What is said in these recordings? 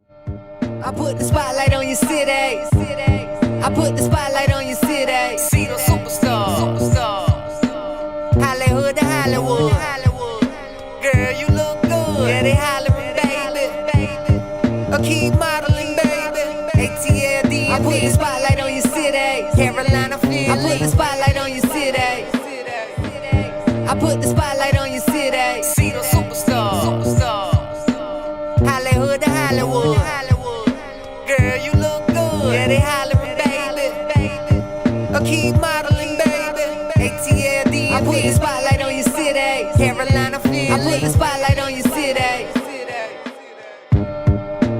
I put the spotlight on your city. I put the spotlight on your city. See the superstars. Hollywood to Hollywood. Girl, you look good. Yeah, they hollering, baby. Keep modeling, baby. ATLD. I put the spotlight on your city. Carolina, Philly. I put the spotlight on your city. I put the spotlight on your city. See the superstars. Hollywood to Hollywood. Girl, you look good. Yeah, they hollering, baby. Keep modeling, baby. ATLD. I put the spotlight on your city. Carolina, Philly. I put the spotlight on your city.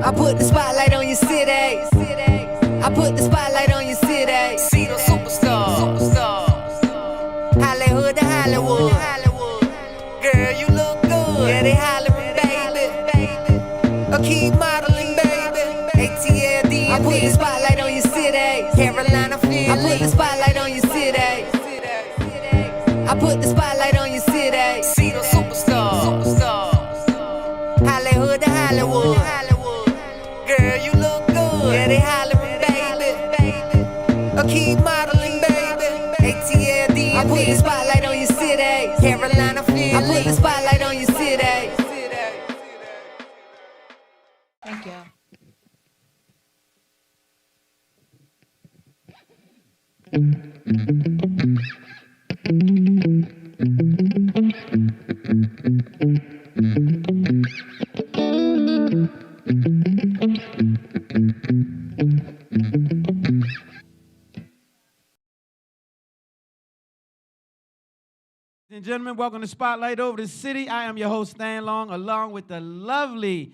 I put the spotlight on your city. I put the spotlight on your city. See the superstars. Hollywood to Hollywood. Girl, you look good. Yeah, they hollering, baby. Keep modeling, baby. ATLD. I put the spotlight on your city. Carolina, Philly. I put the spotlight on your city. I put the spotlight on your city. See the superstars. Hollywood to Hollywood. Girl, you look good. Yeah, they hollering, baby. Keep modeling, baby. ATLD. I put the spotlight on your city. Carolina, Philly. I put the spotlight on your city. Thank you. Ladies and gentlemen, welcome to Spotlight Over the City. I am your host, Stan Long, along with the lovely,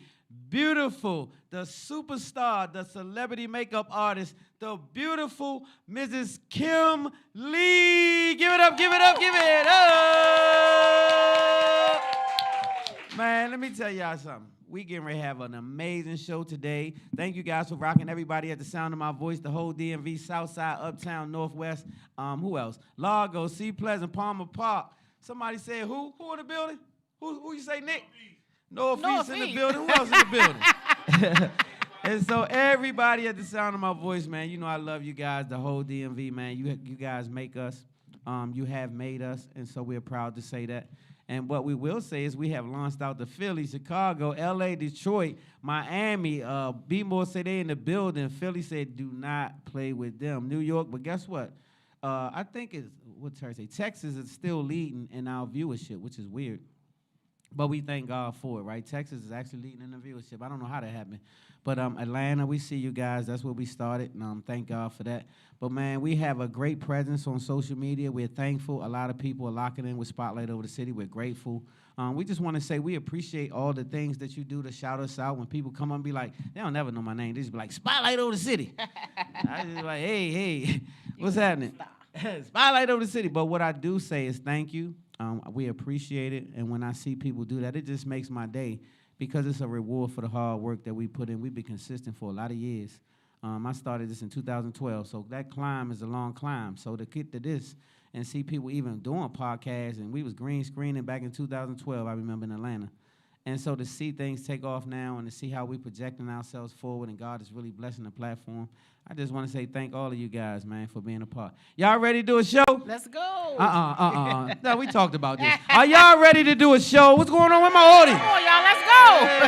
beautiful, the superstar, the celebrity makeup artist, the beautiful Mrs. Kim Lee. Give it up, give it up, give it up. Man, let me tell y'all something. We getting ready to have an amazing show today. Thank you guys for rocking everybody at the sound of my voice, the whole DMV, Southside, Uptown, Northwest. Who else? Largo, Sea Pleasant, Palmer Park. Somebody said who? Who in the building? Who you say, Nick? Northeast in the building. Who else in the building? And so everybody at the sound of my voice, man, you know I love you guys, the whole DMV, man. You guys make us. You have made us, and so we're proud to say that. And what we will say is we have launched out to Philly, Chicago, L.A., Detroit, Miami. B-More say they in the building. Philly said do not play with them. New York, but guess what? I think it's, what's her say? Texas is still leading in our viewership, which is weird. But we thank God for it, right? Texas is actually leading in the viewership. I don't know how that happened. But Atlanta, we see you guys. That's where we started, and thank God for that. But, man, we have a great presence on social media. We're thankful. A lot of people are locking in with Spotlight Over the City. We're grateful. We just want to say we appreciate all the things that you do to shout us out. When people come on and be like, they don't never know my name. They just be like, Spotlight Over the City. I just be like, hey, what's happening? Spotlight Over the City. But what I do say is thank you. We appreciate it. And when I see people do that, it just makes my day because it's a reward for the hard work that we put in. We've been consistent for a lot of years. I started this in 2012, so that climb is a long climb. So to get to this and see people even doing podcasts, and we was green screening back in 2012, I remember in Atlanta. And so to see things take off now and to see how we projecting ourselves forward and God is really blessing the platform, I just want to say thank all of you guys, man, for being a part. Y'all ready to do a show? Let's go. No, we talked about this. Are y'all ready to do a show? What's going on with my audience? Come on, y'all, let's go.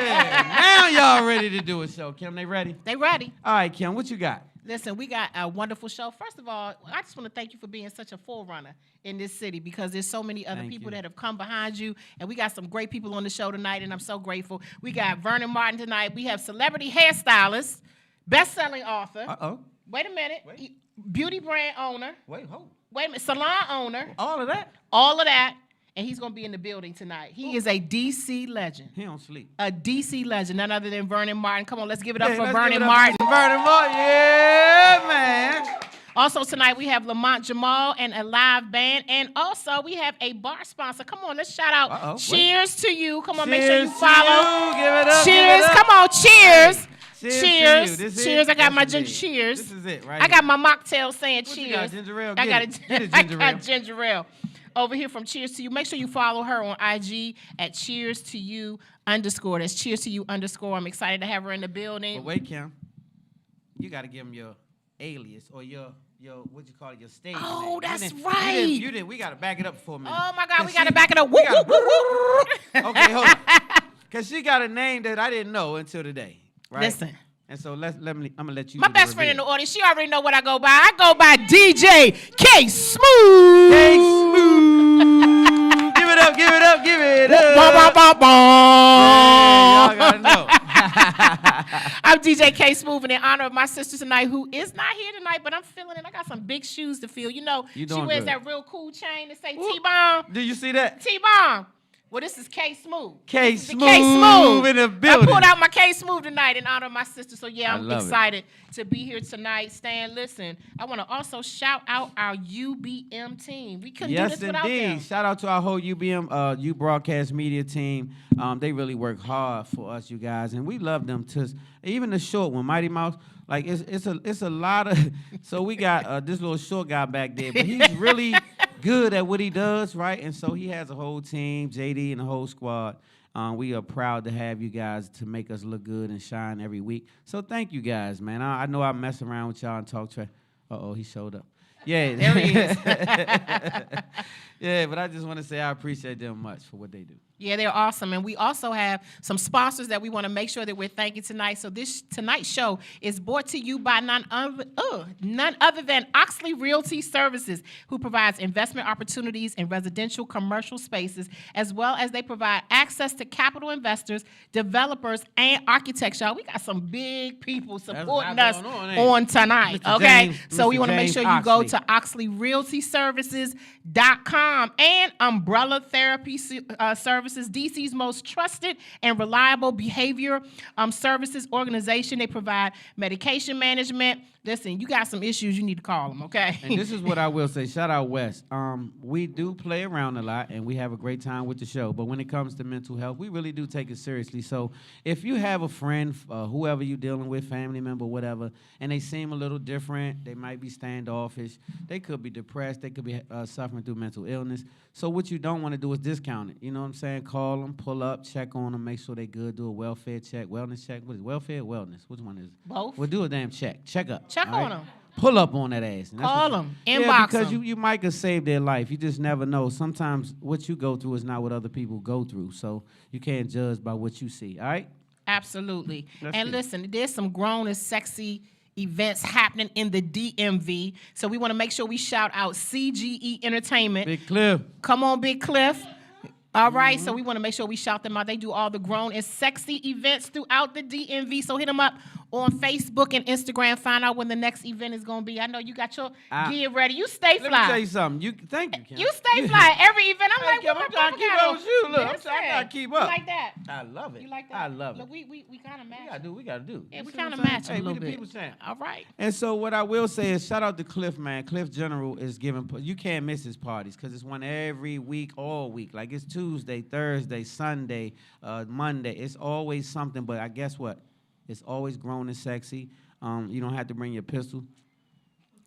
Yeah, now y'all ready to do a show. Kim, they ready? They ready. All right, Kim, what you got? Listen, we got a wonderful show. First of all, I just want to thank you for being such a forerunner in this city because there's so many other people that have come behind you, and we got some great people on the show tonight, and I'm so grateful. We got Vernon Martin tonight. We have celebrity hairstylist, best-selling author. Uh-oh. Wait a minute. Beauty brand owner. Wait, hold. Wait a minute. Salon owner. All of that? All of that. And he's going to be in the building tonight. He is a D.C. legend. He don't sleep. A D.C. legend, none other than Vernon Martin. Come on, let's give it up for Vernon Martin. Vernon Martin, yeah, man. Also tonight we have Lamont Jamal and a live band. And also we have a bar sponsor. Come on, let's shout out. Cheers to you. Come on, make sure you follow. Give it up. Cheers. Give it up. Come on, cheers. Cheers. Cheers. I got my ginger. Cheers. This is it, right? I got my mocktail saying what cheers. You got, ginger ale? I got ginger ale. ginger ale. over here from Cheers to You. Make sure you follow her on IG at Cheers to You _. That's Cheers to You _. I'm excited to have her in the building. But wait, Kim. You got to give them your alias or your what you call it, your stage Oh, name. that's right. right. We got to back it up for a minute. Oh, my God. We got to back it up. Woo, woo, woo, woo. Okay, hold on. Because she got a name that I didn't know until today. Right? Listen. And so I'm going to let you My do best the friend in the reveal. audience, she already know what I go by. I go by DJ K Smooth. Hey, Smooth. Give it up, give it up, give it up. Bah, bah, bah, bah. Yeah, y'all got to know. I'm DJ K Smooth, and in honor of my sister tonight, who is not here tonight, but I'm feeling it. I got some big shoes to fill. You know, You she doing wears good. that real cool chain that say Ooh. T-Bomb. Did you see that? T-Bomb. Well, this is K Smooth. K This is the Smooth K Smooth in the building. I pulled out my K Smooth tonight in honor of my sister. So, yeah, I I'm love it. excited to be here tonight. Stan, listen, I want to also shout out our UBM team. We couldn't do Yes, this without indeed. them. Shout out to our whole UBM, U Broadcast Media team. They really work hard for us, you guys, and we love them too. Even the short one, Mighty Mouse, like it's a lot of. So we got this little short guy back there, but he's really good at what he does, right? And so he has a whole team, JD and the whole squad. We are proud to have you guys to make us look good and shine every week. So thank you guys, man. I know I mess around with y'all and talk trash. Uh-oh, he showed up. Yeah. There he is. Yeah, but I just want to say I appreciate them much for what they do. Yeah, they're awesome. And we also have some sponsors that we want to make sure that we're thanking tonight. So this tonight's show is brought to you by none other than Oxley Realty Services, who provides investment opportunities in residential commercial spaces, as well as they provide access to capital investors, developers, and architects. Y'all, we got some big people supporting us going on, ain't it? on tonight, Mr. okay? James- So we Mr. want to make James sure you go Oxley. to OxleyRealtyServices.com and Umbrella Therapy Services, DC's most trusted and reliable behavior services organization. They provide medication management. Listen, you got some issues, you need to call them, okay? And this is what I will say. Shout out West. We do play around a lot, and we have a great time with the show. But when it comes to mental health, we really do take it seriously. So if you have a friend, whoever you're dealing with, family member, whatever, and they seem a little different, they might be standoffish, they could be depressed, they could be suffering through mental illness. So what you don't want to do is discount it. You know what I'm saying? Call them, pull up, check on them, make sure they good, do a welfare check, wellness check. What is welfare or wellness? Which one is it? Both. Well, do a damn check. Check up. Check all on right? them. Pull up on that ass. And that's Call what- them. Yeah, Inbox because them. you might could save their life. You just never know. Sometimes what you go through is not what other people go through. So you can't judge by what you see. All right? Absolutely. Let's And see. listen, there's some grown and sexy events happening in the DMV. So we want to make sure we shout out CGE Entertainment. Big Cliff. Come on, Big Cliff. All right, so we want to make sure we shout them out. They do all the grown and sexy events throughout the DMV. So hit them up on Facebook and Instagram. Find out when the next event is going to be. I know you got your gear ready. You stay Let me tell you fly. something. Thank you, Kim. You stay fly. Every event, I'm like, Kim, what I'm trying to keep up with you. Look, I'm trying to keep up. You like that? I love it. You like that? I love it. Look, we kind of match. We gotta do. Yeah, You we see what kind of I'm saying? match a Hey, little we the bit. people champ. All right. And so what I will say is shout out to Cliff, man. Cliff General is giving, you can't miss his parties because it's one every week, all week. Like it's Tuesday, Thursday, Sunday, Monday. It's always something, but I guess what? It's always grown and sexy. You don't have to bring your pistol.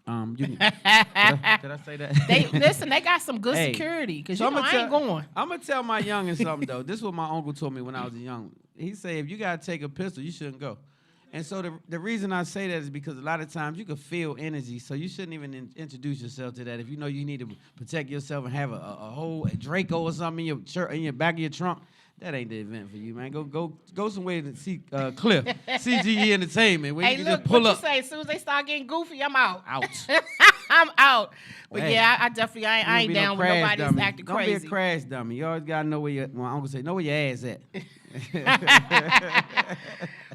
You can, did I say that? Listen, they got some good Hey, security because so you know I ain't going. I'm gonna tell my youngin something though. This is what my uncle told me when I was young. He said if you gotta take a pistol, you shouldn't go. And so the reason I say that is because a lot of times you can feel energy, so you shouldn't even introduce yourself to that. If you know you need to protect yourself and have a whole Draco or something in your shirt in your back of your trunk, that ain't the event for you, man. Go somewhere to see Cliff, CGE Entertainment, where Hey, you can look, just pull what up. you say? As soon as they start getting goofy, I'm out. Out. I'm out. But Hey, yeah, I definitely I Don't ain't be no down with crash nobody that's dummy. acting Don't crazy. be a crash dummy. You always gotta know where your, my uncle say, know where your ass at.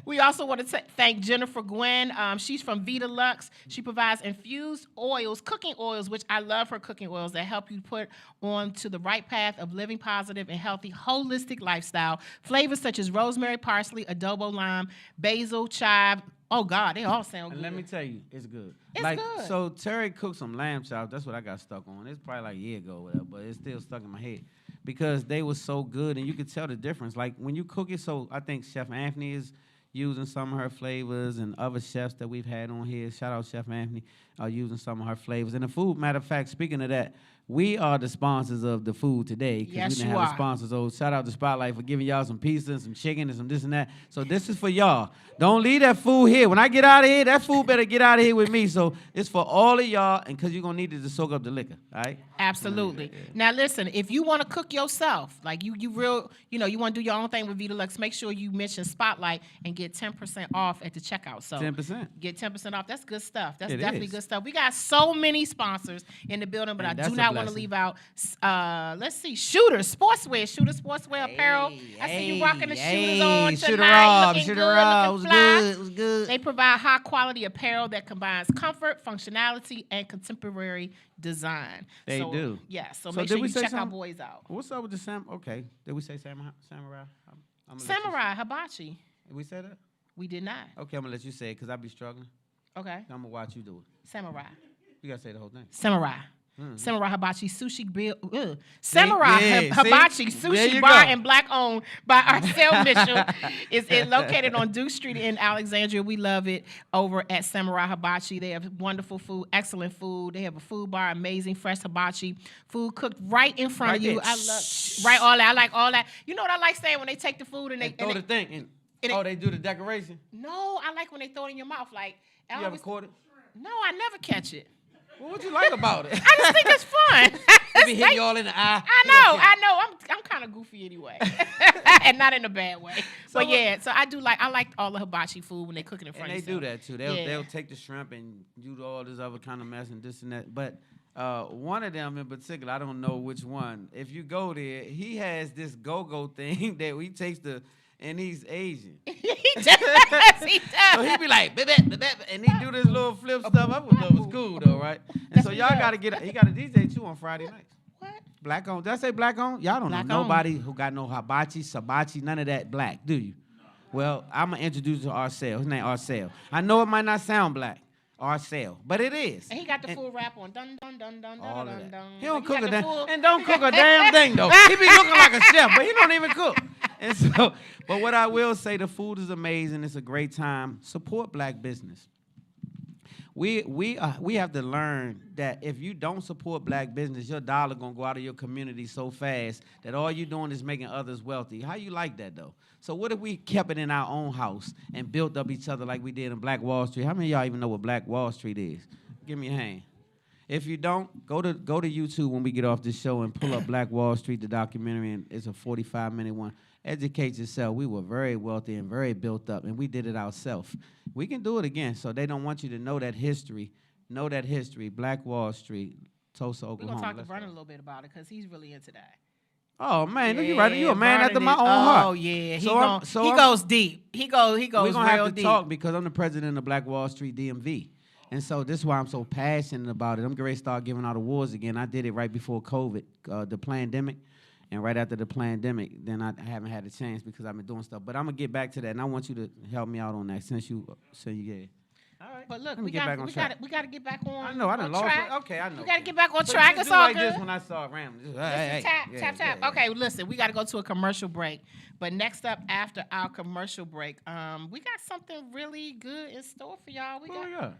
We also want to thank Jennifer Gwen. She's from Vita Lux. She provides infused oils, cooking oils, which I love her cooking oils that help you put on to the right path of living positive and healthy, holistic lifestyle. Flavors such as rosemary, parsley, adobo, lime, basil, chive. Oh, God, they all sound And good. let me tell you, it's good. It's like, good. So Terry cooked some lamb chops. That's what I got stuck on. It's probably like a year ago or whatever, but it's still stuck in my head because they were so good, and you could tell the difference. Like when you cook it, so I think Chef Anthony is, using some of her flavors, and other chefs that we've had on here. Shout out Chef Anthony, using some of her flavors. And the food, matter of fact, speaking of that, we are the sponsors of the food today. Yes, we didn't you have are. the sponsors. So shout out to Spotlight for giving y'all some pizza and some chicken and some this and that. So this is for y'all. Don't leave that food here. When I get out of here, that food better get out of here with me. So it's for all of y'all, and because you're going to need it to soak up the liquor, all right? Absolutely. Now listen, if you want to cook yourself, like you want to do your own thing with Vita Lux, make sure you mention Spotlight and get 10% off at the checkout. So 10%. Get 10% off. That's good stuff. That's It definitely is. good stuff. We got so many sponsors in the building, but And I that's do a not want to blessing. leave out. Let's see, Shooter Sportswear apparel. I see you rocking the shooters on tonight. Looking good, looking fly. It was good. They provide high quality apparel that combines comfort, functionality, and contemporary design. They do. Yeah, so So make did sure we you say check our something? boys out. What's up with the Okay, did we say samurai? I'm gonna let you- Samurai Hibachi. Did we say that? We did not. Okay, I'm gonna let you say it because I be struggling. Okay. I'm gonna watch you do it. Samurai. You gotta say the whole thing. Samurai. Mm-hmm. Samurai Hibachi Sushi Bill. Samurai Yeah, Hibachi see? There Sushi you Bar go. and Black owned by Arcel Mitchell is located on Duke Street in Alexandria. We love it over at Samurai Hibachi. They have wonderful food, excellent food. They have a food bar, amazing fresh hibachi food cooked right in front Right of you. there. I love right all that. I like all that. You know what I like saying when they take the food and they Throw the thing in. They do the decoration. No, I like when they throw it in your mouth. Like I You ever always- caught it? No, I never catch it. Well, what you like about it? I just think it's fun. It be hitting you all in the eye. I know. I'm kind of goofy anyway, and not in a bad way. But yeah, so I like all the hibachi food when they cook it in front And of they you. do that too. They'll take the shrimp and do all this other kind of mess and this and that. But one of them in particular, I don't know which one. If you go there, he has this go-go thing that he takes and he's Asian. He does. He does. So he be like, and he do this little flip stuff. I thought it was cool though, right? And so y'all gotta he got a DJ too on Friday nights. What? Black on. Did I say black on? Y'all don't Black know on. nobody who got no hibachi, sabachi, none of that black, do you? Well, I'm gonna introduce you to Arcel. His name Arcel. I know it might not sound black, Arcel, but it is. And he got the full rap on. Dun dun dun dun All dun of dun that. dun. He don't Like, cook got a the damn full- and don't cook a damn thing though. He be looking like a chef, but he don't even cook. And so, but what I will say, the food is amazing. It's a great time. Support black business. We have to learn that if you don't support black business, your dollar gonna go out of your community so fast that all you're doing is making others wealthy. How you like that though? So what if we kept it in our own house and built up each other like we did in Black Wall Street? How many of y'all even know what Black Wall Street is? Give me a hand. If you don't, go to YouTube when we get off this show and pull up Black Wall Street, the documentary, and it's a 45-minute one. Educate yourself. We were very wealthy and very built up, and we did it ourselves. We can do it again, so they don't want you to know that history. Know that history. Black Wall Street, Tulsa, We're Oklahoma. gonna talk to Let's Vernon go. a little bit about it because he's really into that. Oh, man, look, you right. You a man Vernon after my is- own heart. Oh yeah, So I'm- so he I'm- goes deep. He goes We're going to have real to deep. talk because I'm the president of Black Wall Street DMV. And so this is why I'm so passionate about it. I'm getting ready to start giving out awards again. I did it right before COVID, the pandemic. And right after the pandemic, then I haven't had a chance because I've been doing stuff. But I'm going to get back to that. And I want you to help me out on that since you gave. All right. But look, Let me we get got back on track. to get back on. I know, I done on lost track. it. Okay, I know. We got to get back on But track. just It's do all like good. this when I saw rambling. Just, Listen, tap. yeah. Okay, listen, we got to go to a commercial break. But next up, after our commercial break, we got something really good in store for y'all. We got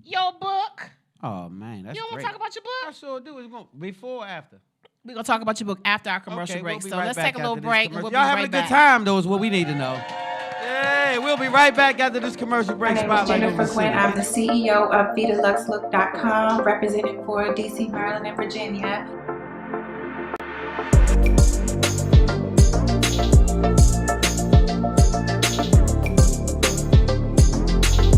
your book. Oh, man, that's You don't want great. to talk about your I book? sure do. It's going before or after? We're going to talk about your book after our commercial Okay, break. we'll be So right let's back take a little after this break and commercial. we'll be Y'all having right a good back. time, though, is what we need to know. Hey, we'll be right back after this commercial break. My name is Spotlight on Jennifer the Quinn. city. I'm the CEO of VitaLuxLook.com, representing for DC, Maryland, and Virginia.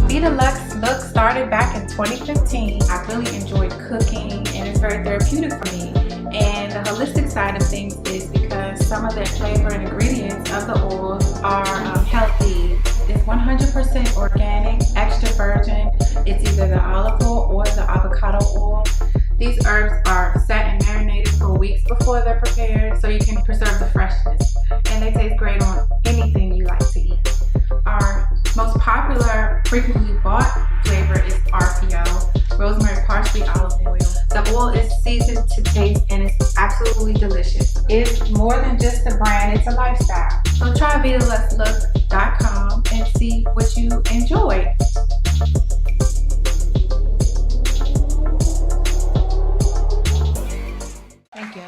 Vita Lux Look started back in 2015. I really enjoyed cooking and it's very therapeutic for me. And the holistic side of things is because some of the flavor and ingredients of the oils are healthy. It's 100% organic, extra virgin. It's either the olive oil or the avocado oil. These herbs are set and marinated for weeks before they're prepared so you can preserve the freshness. And they taste great on anything you like to eat. Our most popular, frequently bought flavor is RPO, rosemary parsley olive oil. The oil is seasoned to taste, and it's absolutely delicious. It's more than just a brand, it's a lifestyle. So try VitaLuxLook.com and see what you enjoy. Thank you.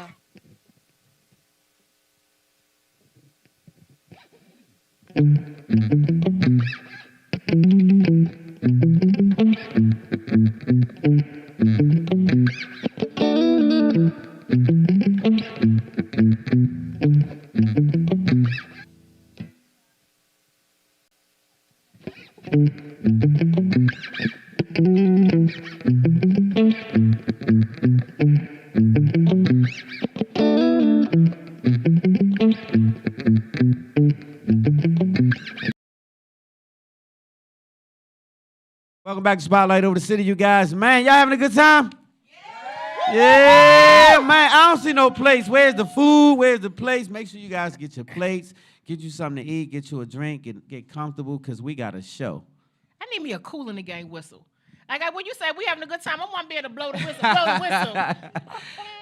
Welcome back to Spotlight Over the City, you guys. Man, y'all having a good time? Yeah, man. I don't see no plates. Where's the food? Where's the plates? Make sure you guys get your plates, get you something to eat, get you a drink, and get comfortable because we got a show. I need me a Cool in the Gang whistle. Like when you say we having a good time, I want to be able to blow the whistle, blow the whistle.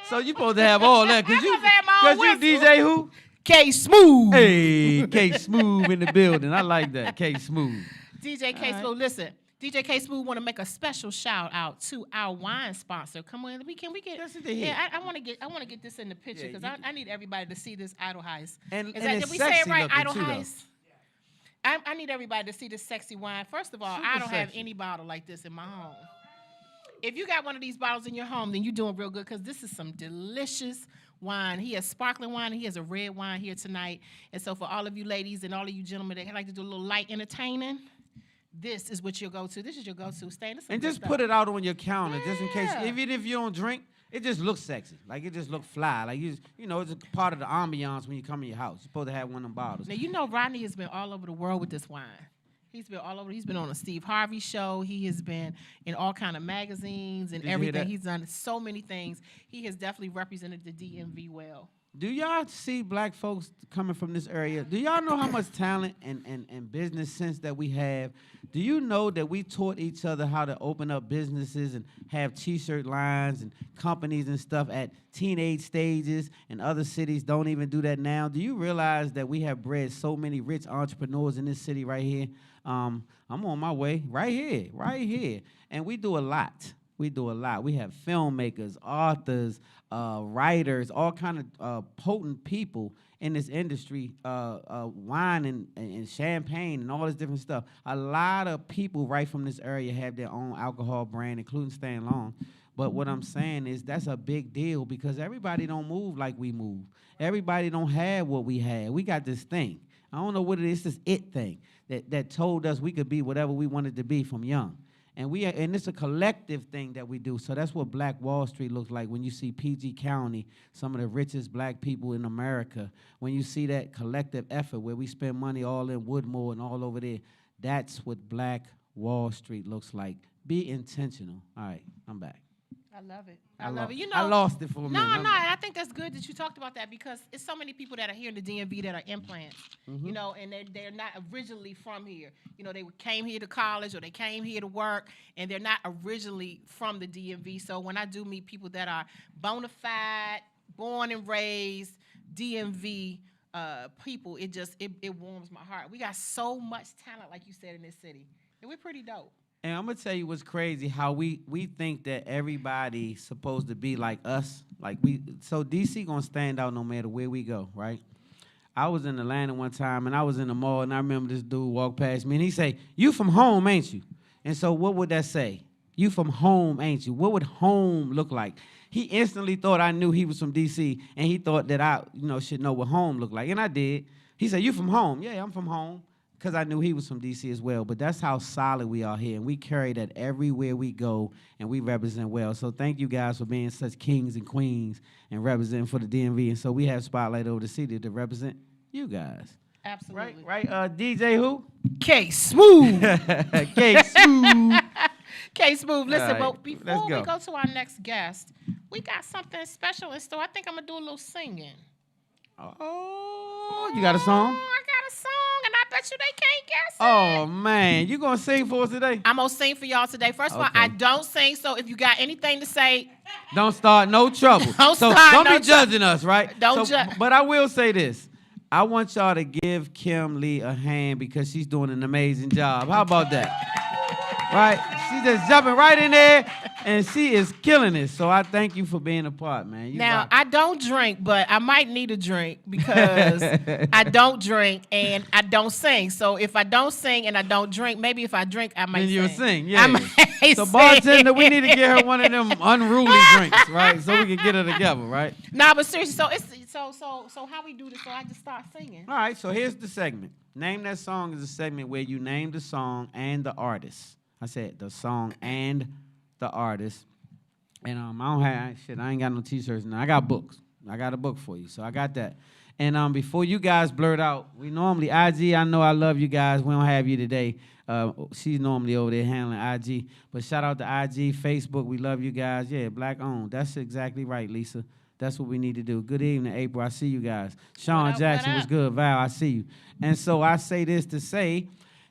So you supposed to have all that because you whistle. DJ who? K Smooth. Hey, K Smooth in the building. I like that. K Smooth. DJ K Smooth. Listen. DJ K Smooth want to make a special shout out to our wine sponsor. Come on, can we get? Yeah, I want to get this in the picture because I need everybody to see this Idle Heist. Did we say it right? Idle Heist. I need everybody to see this sexy wine. First of all, I don't have any bottle like this in my home. If you got one of these bottles in your home, then you're doing real good because this is some delicious wine. He has sparkling wine and he has a red wine here tonight. And so for all of you ladies and all of you gentlemen that like to do a little light entertaining, this is what you'll go to. This is your go-to. And just put it out on your counter, just in case. Even if you don't drink, it just looks sexy. Like it just looks fly. Like you know, it's a part of the ambiance when you come in your house. You're supposed to have one of them bottles. Now you know Rodney has been all over the world with this wine. He's been all over. He's been on a Steve Harvey show. He has been in all kind of magazines and everything. He's done so many things. He has definitely represented the DMV well. Do y'all see black folks coming from this area? Do y'all know how much talent and business sense that we have? Do you know that we taught each other how to open up businesses and have T-shirt lines and companies and stuff at teenage stages, and other cities don't even do that now? Do you realize that we have bred so many rich entrepreneurs in this city right here? I'm on my way right here. And we do a lot. We do a lot. We have filmmakers, authors, writers, all kind of potent people in this industry, wine and champagne and all this different stuff. A lot of people right from this area have their own alcohol brand, including Stan Long. But what I'm saying is that's a big deal because everybody don't move like we move. Everybody don't have what we have. We got this thing. I don't know what it is, this it thing that told us we could be whatever we wanted to be from young. And it's a collective thing that we do. So that's what Black Wall Street looks like when you see PG County, some of the richest black people in America. When you see that collective effort where we spend money all in Woodmore and all over there, that's what Black Wall Street looks like. Be intentional. All right, I'm back. I love it. I love it. You know, I lost it for a minute. No, I think that's good that you talked about that because it's so many people that are here in the DMV that are implants, you know, and they're not originally from here. You know, they came here to college or they came here to work, and they're not originally from the DMV. So when I do meet people that are bona fide, born and raised DMV people, it warms my heart. We got so much talent, like you said, in this city, and we're pretty dope. And I'm gonna tell you what's crazy, how we think that everybody's supposed to be like us. So DC gonna stand out no matter where we go, right? I was in Atlanta one time and I was in the mall and I remember this dude walk past me and he say, "You from home, ain't you?" And so what would that say? You from home, ain't you? What would home look like? He instantly thought I knew he was from DC and he thought that I, should know what home looked like. And I did. He said, "You from home?" "Yeah, I'm from home." Because I knew he was from D.C. as well. But that's how solid we are here. And we carry that everywhere we go, and we represent well. So thank you guys for being such kings and queens and representing for the DMV. And so we have Spotlight Over the City to represent you guys. Absolutely. Right? DJ who? K Smooth. K Smooth. K Smooth. Listen, right, but before we go to our next guest, we got something special in store. I think I'm going to do a little singing. Oh, you got a song? I got a my song, and I bet you they can't guess it. Oh, man. You going to sing for us today? I'm going to sing for y'all today. First of all, Okay. I don't sing, so if you got anything to say, Don't start no trouble. Don't so start don't no be judging us, right? Don't so, judge. But I will say this. I want y'all to give Kim Lee a hand because she's doing an amazing job. How about that? Right? She's just jumping right in there, and she is killing it. So I thank you for being a part, man. You now, rock. I don't drink, but I might need a drink because I don't drink and I don't sing. So if I don't sing and I don't drink, maybe if I drink, I might Then sing. you'll sing, yeah. I might So sing. bartender, we need to get her one of them unruly drinks, right? So we can get her together, right? Nah, but seriously, so how we do this? So I just start singing. All right, so here's the segment. Name That Song is a segment where you name the song and the artist. I said the song and the artist. And I don't have shit. I ain't got no t-shirts now. I got books. I got a book for you, so I got that. And before you guys blurt out, we normally IG. I know I love you guys. We don't have you today. She's normally over there handling IG. But shout out to IG, Facebook. We love you guys. Yeah, black owned. That's exactly right, Lisa. That's what we need to do. Good evening, April. I see you guys. Sean Jackson was good. Val, I see you. And so I say this to say,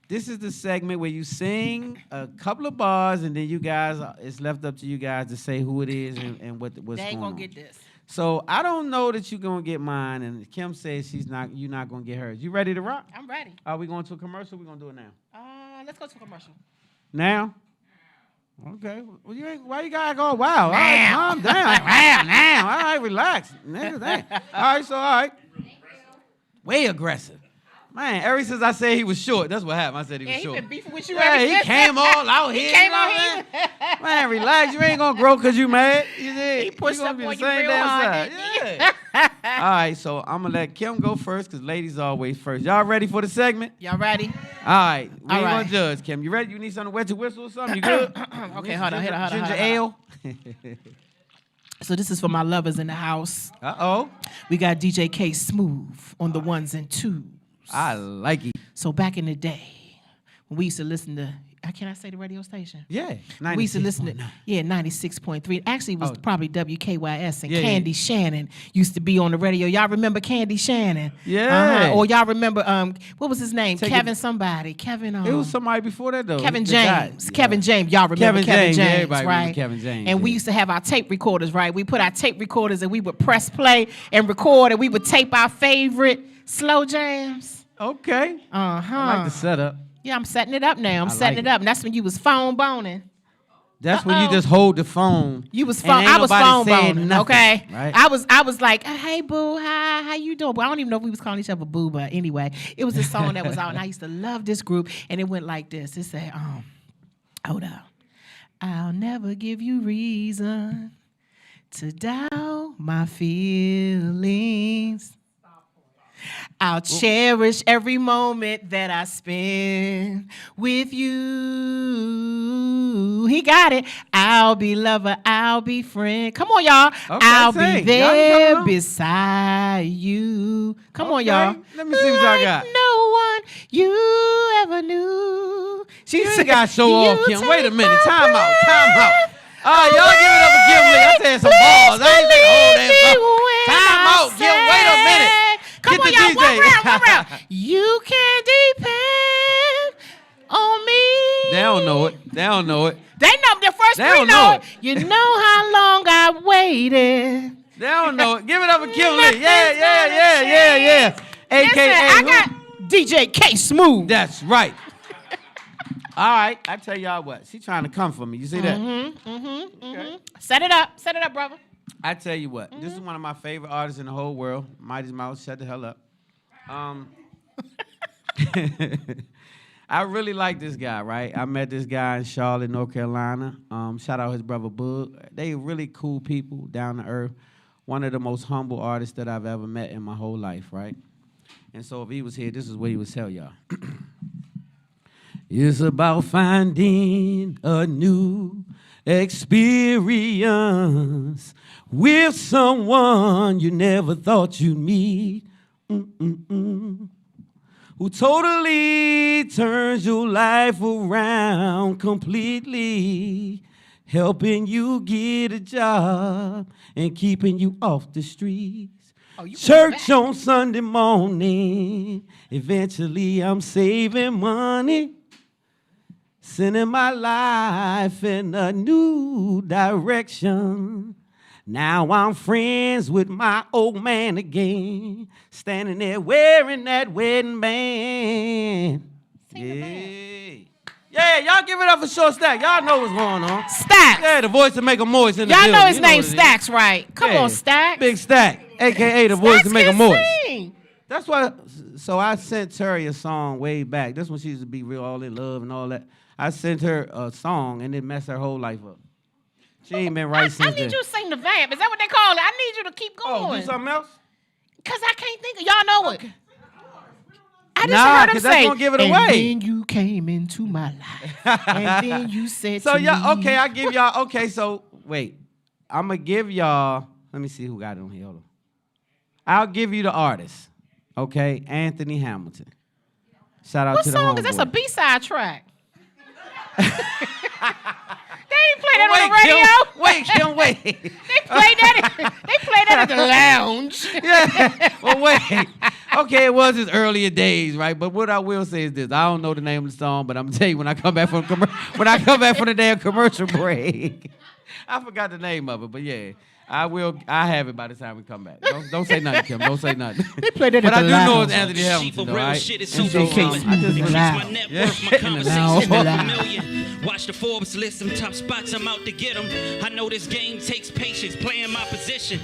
this is the segment where you sing a couple of bars, and then you guys, it's left up to you guys to say who it is and what's going on. They ain't gonna get this. So I don't know that you're gonna get mine, and Kim says you're not gonna get hers. You ready to rock? I'm ready. Are we going to a commercial? We're gonna do it now. Let's go to a commercial. Now? Okay. Well, why you gotta go? Wow. All right, calm down. Wow, now. All right, relax. Nigga, dang. All right. Way aggressive. Man, ever since I said he was short, that's what happened. I said he was short. He been beefing with you Yeah, ever he since. came all out here. He came you know out what here. I'm saying? Man, relax. You ain't gonna grow because you mad. You did. He pushed You gonna up be on the you same real damn hard, size. didn't Yeah. All right, so I'm gonna let Kim go first because ladies always first. Y'all ready for the segment? Y'all ready? All right. We All ain't right. gonna judge, Kim. You ready? You need something to wet your whistle or something? You good? Okay, hold on. Ginger ale? So this is for my lovers in the house. Uh-oh. We got DJ K Smooth on the ones and twos. I like it. So back in the day, when we used to listen to, can I say the radio station? Yeah. We used to listen to, 96.3. Actually, it was probably WKYS, and Candy Shannon used to be on the radio. Y'all remember Candy Shannon? Yeah. Or y'all remember, what was his name? Kevin somebody. Kevin. It was somebody before that, though. Kevin The guy. James. Kevin James. Y'all remember Kevin James, Everybody right? remember Kevin James. And we used to have our tape recorders, right? We put our tape recorders and we would press play and record, and we would tape our favorite slow jams. Okay. Uh-huh. I like the setup. Yeah, I'm setting it up now. I'm I setting like it up. And that's when you was phone boning. That's when you just hold the phone. You was and phone. ain't I was nobody phone saying boning. nothing, Okay. Right? I was like, hey boo, hi, how you doing? But I don't even know if we was calling each other boo, but anyway, it was a song that was out, and I used to love this group, and it went like this. It said, hold up. I'll never give you reason to doubt my feelings. I'll cherish every moment that I spend with you. He got it. I'll be lover, I'll be friend. Come on, y'all. Okay, I'll sing. be Y'all there come on. beside you. Come on, Okay, y'all. let me see what y'all got. Like no one you ever knew. She You ain't got to show off, "You Kim. Wait a take minute. my Time out. breath All right, y'all give it up for Kim Lee. I said some balls. I ain't saying the whole damn song. Time out, Kim. Wait a minute. Come Get on, the y'all. DJ. One round. You can depend on me. They don't know it. They know the first They three don't know know it. You know how long I waited. They don't know it. Give it up for Kim Lee. Yeah. AKA Listen, I who? got DJ K Smooth. That's right. All right, I tell y'all what. She trying to come for me. You see that? Okay. Set it up, brother. I tell you what. This is one of my favorite artists in the whole world. Mighty's Mouse, shut the hell up. I really like this guy, right? I met this guy in Charlotte, North Carolina. Shout out his brother Bug. They really cool people, down to earth. One of the most humble artists that I've ever met in my whole life, right? And so if he was here, this is what he would tell y'all. It's about finding a new experience with someone you never thought you'd meet. Who totally turns your life around completely, helping you get a job and keeping you off the streets. Church on Sunday morning. Eventually, I'm saving money. Sending my life in a new direction. Now I'm friends with my old man again. Standing there wearing that wedding band. Yeah, y'all give it up for Short Stack. Y'all know what's going on. Stacks. Yeah, the voice to make a moist in the Y'all building. know his name Stacks, right? Come on, Stacks. Big Stack, a.k.a. the voice to make a moist. Sing. That's why, so I sent Terry a song way back. This when she used to be real all in love and all that. I sent her a song and it messed her whole life up. She ain't been right since then. I need you to sing the vamp. Is that what they call it? I need you to keep going. Oh, do something else? Because I can't think of, y'all know it. I just Nah, heard him because that's say, going to give it and away. then you came into my life. And then you said So to y'all, me. okay, I give y'all, okay, so wait. I'm going to give y'all, let me see who got it on here. Hold on. I'll give you the artist, okay? Anthony Hamilton. Shout out What to the song is this? A homeboy. B-side track? They ain't play that on the radio. Wait, Kim, wait. They play that at the lounge. Yeah. Well, wait. Okay, it was his earlier days, right? But what I will say is this: I don't know the name of the song, but I'm gonna tell you when I come back from the damn commercial break, I forgot the name of it. But yeah, I have it by the time we come back. Don't say nothing, Kim. Don't say nothing. They played that But at I the do lounge. know it's Anthony Hamilton, though, right? Shit is And super so, case. I just It keeps want- my net Yeah. worth, my In the conversation lounge. worth a million. Watch the Forbes list, some top spots, I'm out to get them. I know this game takes patience, playing my position.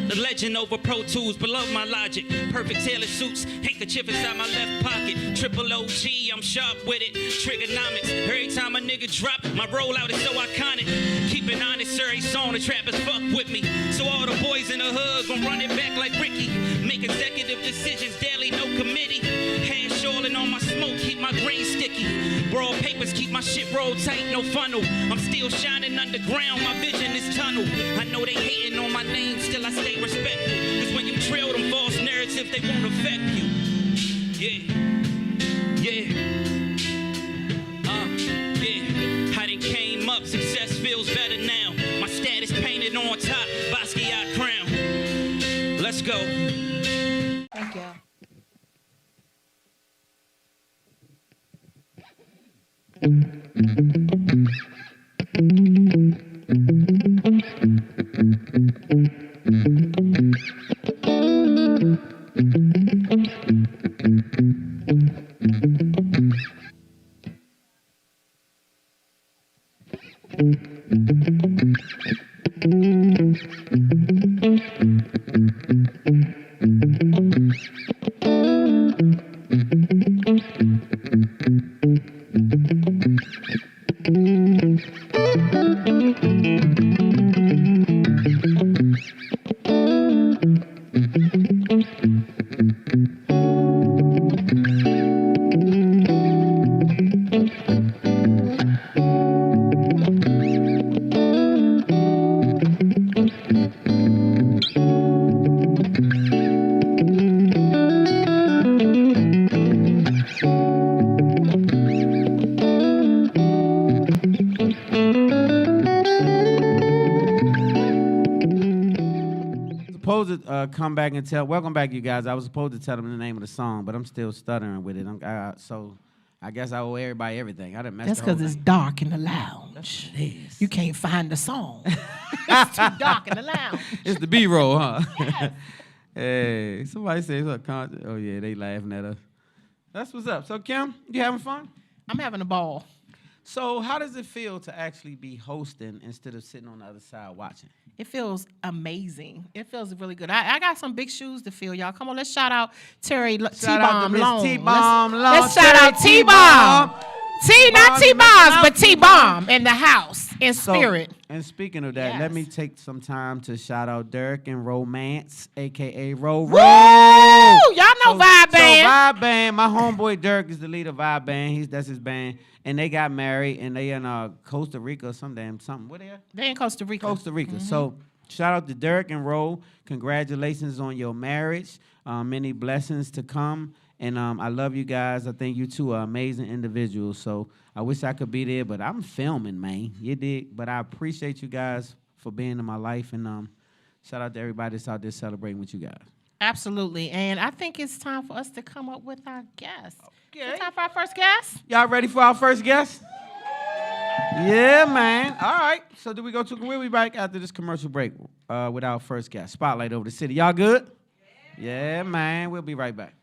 The legend over Pro Tools, below my logic. Perfect tailored suits, handkerchief inside my left pocket. Triple OG, I'm sharp with it. Trigonomics, every time a nigga drop, my rollout is so iconic. Keep it honest, sir, ain't song, the trappers fuck with me. So all the boys in the hood gon' run it back like Ricky. Make executive decisions daily, no committee. Hand shoaling on my smoke, keep my green sticky. Broad papers, keep my shit rolled tight, no funnel. I'm still shining underground, my vision is tunnel. I know they hating on my name, still I stay respectful. Cause when you trail them false narratives, they won't affect you. Yeah, yeah. Yeah. I done came up, success feels better now. My status painted on top, Basquiat crown. Let's go. Thank you. Supposed to come back and tell. Welcome back, you guys. I was supposed to tell them the name of the song, but I'm still stuttering with it. So I guess I owe everybody everything. I didn't mess. That's the whole because it's thing. dark in the lounge. It is. You can't find the song. It's too dark in the lounge. It's the B-roll, huh? Yes. Hey, somebody says a concert. Oh yeah, they laughing at us. That's what's up. So Kim, you having fun? I'm having a ball. So how does it feel to actually be hosting instead of sitting on the other side watching? It feels amazing. It feels really good. I got some big shoes to fill, y'all. Come on, let's shout out Terry Shout out to T-Bomb Miss Long. T-Bomb Long. Let's shout out Terry T-Bomb. Not T-Bombs, but T-Bomb. T-Bomb in the house, in spirit. And speaking of that, let Yes. me take some time to shout out Dirk and Romance, a.k.a. Ro. Woo! Y'all know Vibe Band. So Vibe Band, my homeboy Dirk is the leader of Vibe Band. That's his band. And they got married, and they in Costa Rica or something. What they at? They in Costa Rica. Costa Rica. So shout out to Dirk and Ro. Congratulations on your marriage. Many blessings to come. And I love you guys. I think you two are amazing individuals. So I wish I could be there, but I'm filming, man. You did. But I appreciate you guys for being in my life. And shout out to everybody that's out there celebrating with you guys. Absolutely. And I think it's time for us to come up with our guest. Okay. It's time for our first guest? Y'all ready for our first guest? Yeah, man. All right. So do we go to, we'll be back after this commercial break with our first guest. Spotlight over the city. Y'all good? Yeah, man. We'll be right back.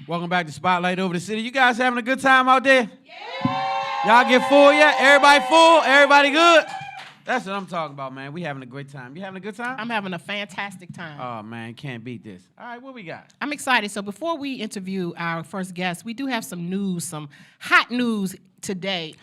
Welcome back to Spotlight Over the City. You guys having a good time out there? Yeah. Y'all get full yet? Everybody full? Everybody good? That's what I'm talking about, man. We having a great time. You having a good time? I'm having a fantastic time. Oh, man, can't beat this. All right, what we got? I'm excited. So before we interview our first guest, we do have some news, some hot news today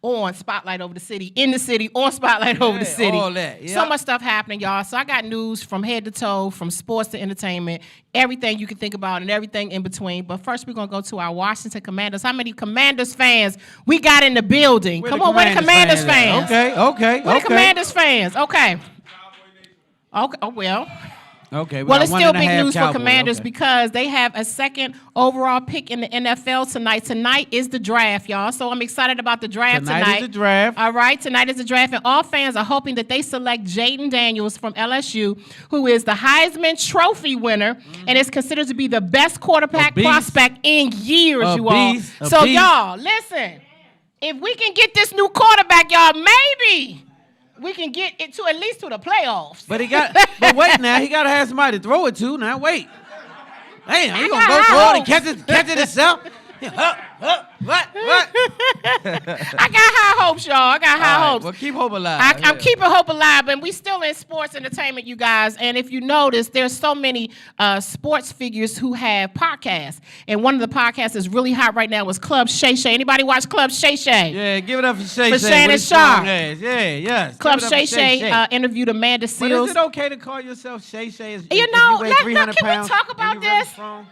on Spotlight Over the City, in the city, on Spotlight Over the City. All that, So much stuff happening, y'all. So I got news from head to toe, from sports to entertainment, everything you can think about and everything in between. But first, we're going to go to our Washington Commanders. How many Commanders fans we got in the building? Come on, where the Commanders fans? Okay. Where the Commanders fans? Okay. Okay. Oh, well. Okay. Well, it's still big news for Commanders because they have a second overall pick in the NFL tonight. Tonight is the draft, y'all. So I'm excited about the draft tonight. Tonight is the draft. All right, tonight is the draft, and all fans are hoping that they select Jaden Daniels from LSU, who is the Heisman Trophy winner and is considered to be the best quarterback prospect in years, you all. So, y'all, listen. If we can get this new quarterback, y'all, maybe we can get it to at least to the playoffs. But but wait now, he gotta have somebody to throw it to. Now wait. Damn, you gonna go for it and catch it itself? What? I got high hopes, y'all. I got high hopes. Well, keep hope alive. I'm keeping hope alive, and we still in sports entertainment, you guys. And if you notice, there's so many sports figures who have podcasts. And one of the podcasts that's really hot right now is Club Shay Shay. Anybody watch Club Shay Shay? Yeah, give it up for Shay Shay. For Shannon Sharp. Yeah, yes. Club Shay Shay interviewed Amanda But Seals. is it okay to call yourself Shay Shay? If You know, weigh can 300 we pounds talk and about you really this? strong?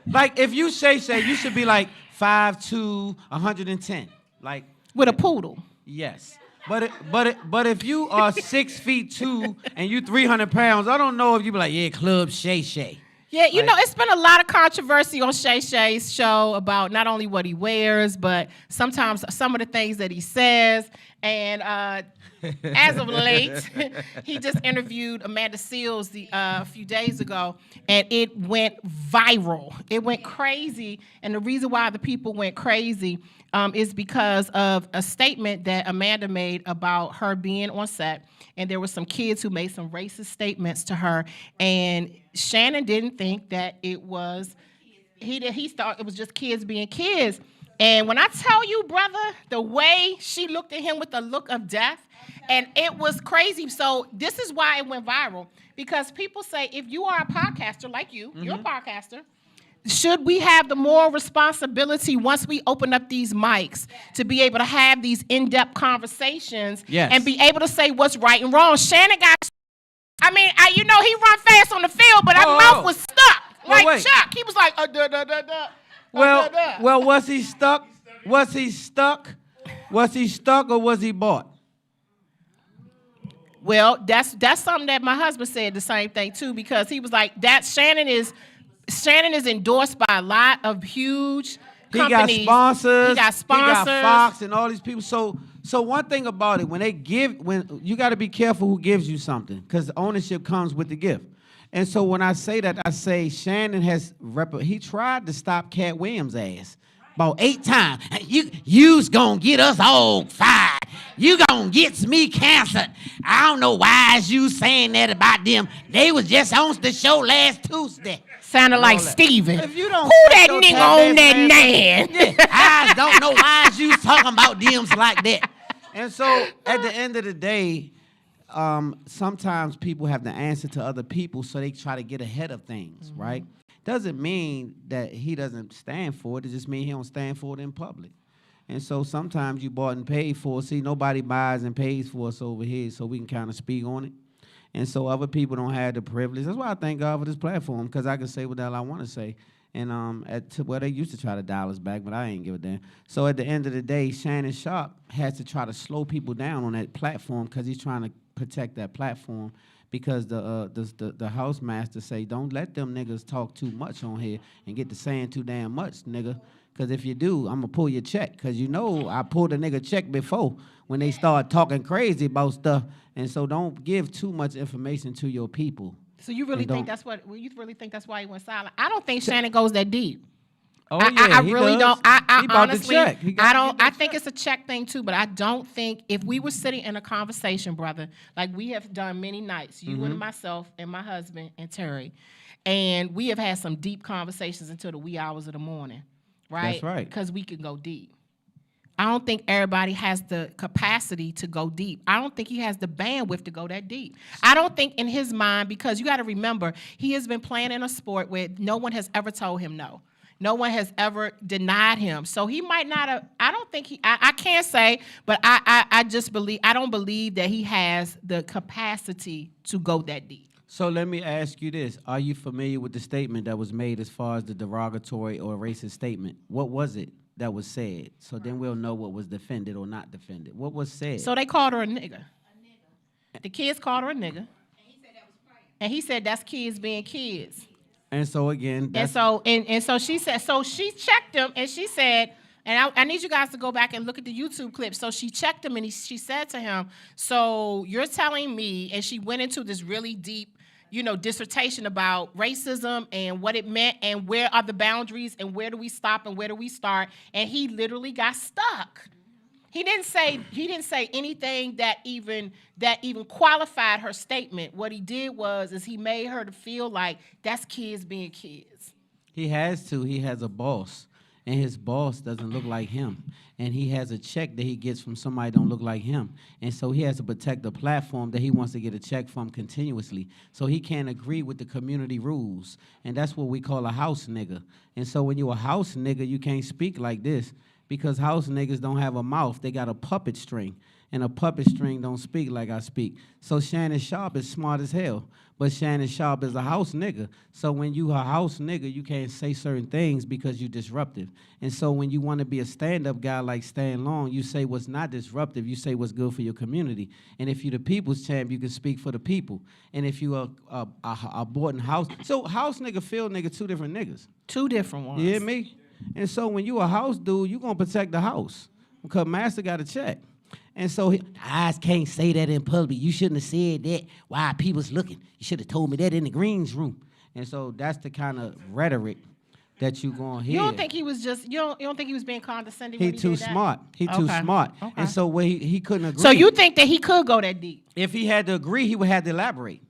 Like, if you Shay Shay, you should be like 5'2", 110. Like, With a poodle. yes. But if you are 6'2" and you 300 pounds, I don't know if you be like, yeah, Club Shay Shay. Yeah, you know, it's been a lot of controversy on Shay Shay's show about not only what he wears, but sometimes some of the things that he says. And as of late, he just interviewed Amanda Seals a few days ago, and it went viral. It went crazy. And the reason why the people went crazy is because of a statement that Amanda made about her being on set. And there were some kids who made some racist statements to her. And Shannon didn't think that it was, he thought it was just kids being kids. And when I tell you, brother, the way she looked at him with the look of death, and it was crazy. So this is why it went viral. Because people say, if you are a podcaster like you, you're a podcaster, should we have the moral responsibility once we open up these mics to be able to have these in-depth conversations and be able to say what's right and wrong? Shannon got, he run fast on the field, but our mouth was stuck like Chuck. He was like, Well, was he stuck? Was he stuck? Was he stuck or was he bought? Well, that's something that my husband said the same thing too, because he was like, that Shannon is endorsed by a lot of huge companies. He got sponsors. He got Fox and all these people. So one thing about it, when you got to be careful who gives you something, because ownership comes with the gift. And so when I say that, I say Shannon he tried to stop Cat Williams' ass about 8 times. You's gonna get us all fired. You gonna get me cancer. I don't know why is you saying that about them. They was just on the show last Tuesday. Sounded like Steven. If you don't who that nigga on that man? Yeah, I don't know why is you talking about them like that. And so at the end of the day, sometimes people have to answer to other people, so they try to get ahead of things, right? Doesn't mean that he doesn't stand for it. It just means he don't stand for it in public. And so sometimes you bought and paid for it. See, nobody buys and pays for us over here, so we can kind of speak on it. And so other people don't have the privilege. That's why I thank God for this platform, because I can say what the hell I want to say. And they used to try to dial us back, but I ain't give a damn. So at the end of the day, Shannon Sharp has to try to slow people down on that platform, because he's trying to protect that platform, because the house master say, don't let them niggas talk too much on here and get to saying too damn much, nigga. Because if you do, I'm going to pull your check. Because you know I pulled a nigga check before when they start talking crazy about stuff. And so don't give too much information to your people. So you really think that's why he went silent? I don't think Shannon goes that deep. Oh, I really don't. I honestly, check. I think it's a check thing too, but I don't think if we were sitting in a conversation, brother, like we have done many nights, you and myself and my husband and Terry, and we have had some deep conversations until the wee hours of the morning, right? That's right. Because we can go deep. I don't think everybody has the capacity to go deep. I don't think he has the bandwidth to go that deep. I don't think in his mind, because you got to remember, he has been playing in a sport where no one has ever told him no. No one has ever denied him. So he might not have, I don't think I can't say, but I just believe, I don't believe that he has the capacity to go that deep. So let me ask you this. Are you familiar with the statement that was made as far as the derogatory or racist statement? What was it that was said? So then we'll know what was defended or not defended. What was said? So they called her a nigga. The kids called her a nigga. And he said that was prank. And he said that's kids being kids. And so again, and so she said, so she checked him and she said, and I need you guys to go back and look at the YouTube clip. So she checked him and she said to him, so you're telling me, and she went into this really deep, dissertation about racism and what it meant and where are the boundaries and where do we stop and where do we start? And he literally got stuck. He didn't say anything that even qualified her statement. What he did was he made her to feel like that's kids being kids. He has to. He has a boss, and his boss doesn't look like him, and he has a check that he gets from somebody that don't look like him, and so he has to protect the platform that he wants to get a check from continuously. So he can't agree with the community rules, and that's what we call a house nigga. And so when you're a house nigga, you can't speak like this because house niggas don't have a mouth; they got a puppet string. And a puppet string don't speak like I speak. So Shannon Sharp is smart as hell, but Shannon Sharp is a house nigga. So when you a house nigga, you can't say certain things because you disruptive. And so when you want to be a stand-up guy like Stan Long, you say what's not disruptive, you say what's good for your community. And if you're the people's champ, you can speak for the people. And if you are boarding house, so house nigga, field nigga, two different niggas. Two different ones. You hear me? And so when you a house dude, you gonna protect the house because master got a check. And so I can't say that in public. You shouldn't have said that while people's looking. You should have told me that in the greens room. And so that's the kind of rhetoric that you gonna hear. You don't think he was just you don't think he was being condescending? He when he too did that? smart. He too smart. Okay. And so when he couldn't agree. So you think that he could go that deep? If he had to agree, he would have to elaborate.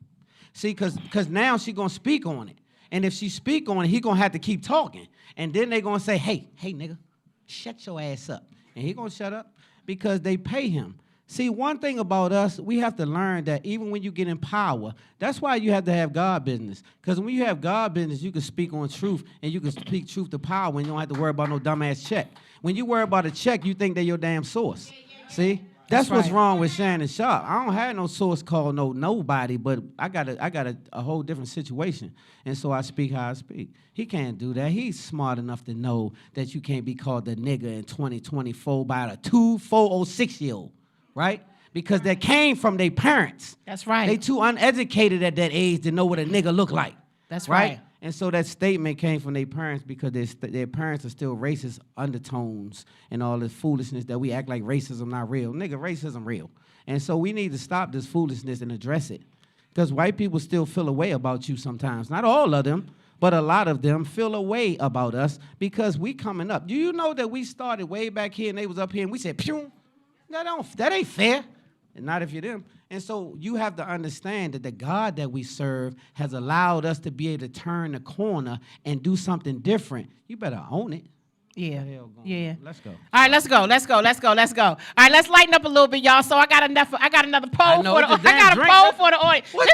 See, because now she gonna speak on it. And if she speak on it, he gonna have to keep talking. And then they gonna say, hey nigga, shut your ass up. And he gonna shut up. Because they pay him. See, one thing about us, we have to learn that even when you get in power, that's why you have to have God business. Because when you have God business, you can speak on truth, and you can speak truth to power when you don't have to worry about no dumbass check. When you worry about a check, you think they're your damn source. See? That's what's wrong with Shannon Sharp. I don't have no source called nobody, but I got a whole different situation. And so I speak how I speak. He can't do that. He's smart enough to know that you can't be called a nigga in 2024 by a 406-year-old, right? Because that came from their parents. That's right. They too uneducated at that age to know what a nigga look like. That's right. And so that statement came from their parents because their parents are still racist undertones and all this foolishness that we act like racism not real. Nigga, racism real. And so we need to stop this foolishness and address it. Because white people still feel a way about you sometimes. Not all of them, but a lot of them feel a way about us because we coming up. Do you know that we started way back here and they was up here and we said, pew, that ain't fair. And not if you're them. And so you have to understand that the God that we serve has allowed us to be able to turn the corner and do something different. You better own it. Yeah. Yeah. Let's go. All right, let's go. All right, let's lighten up a little bit, y'all. So I got another poll for the audience. You need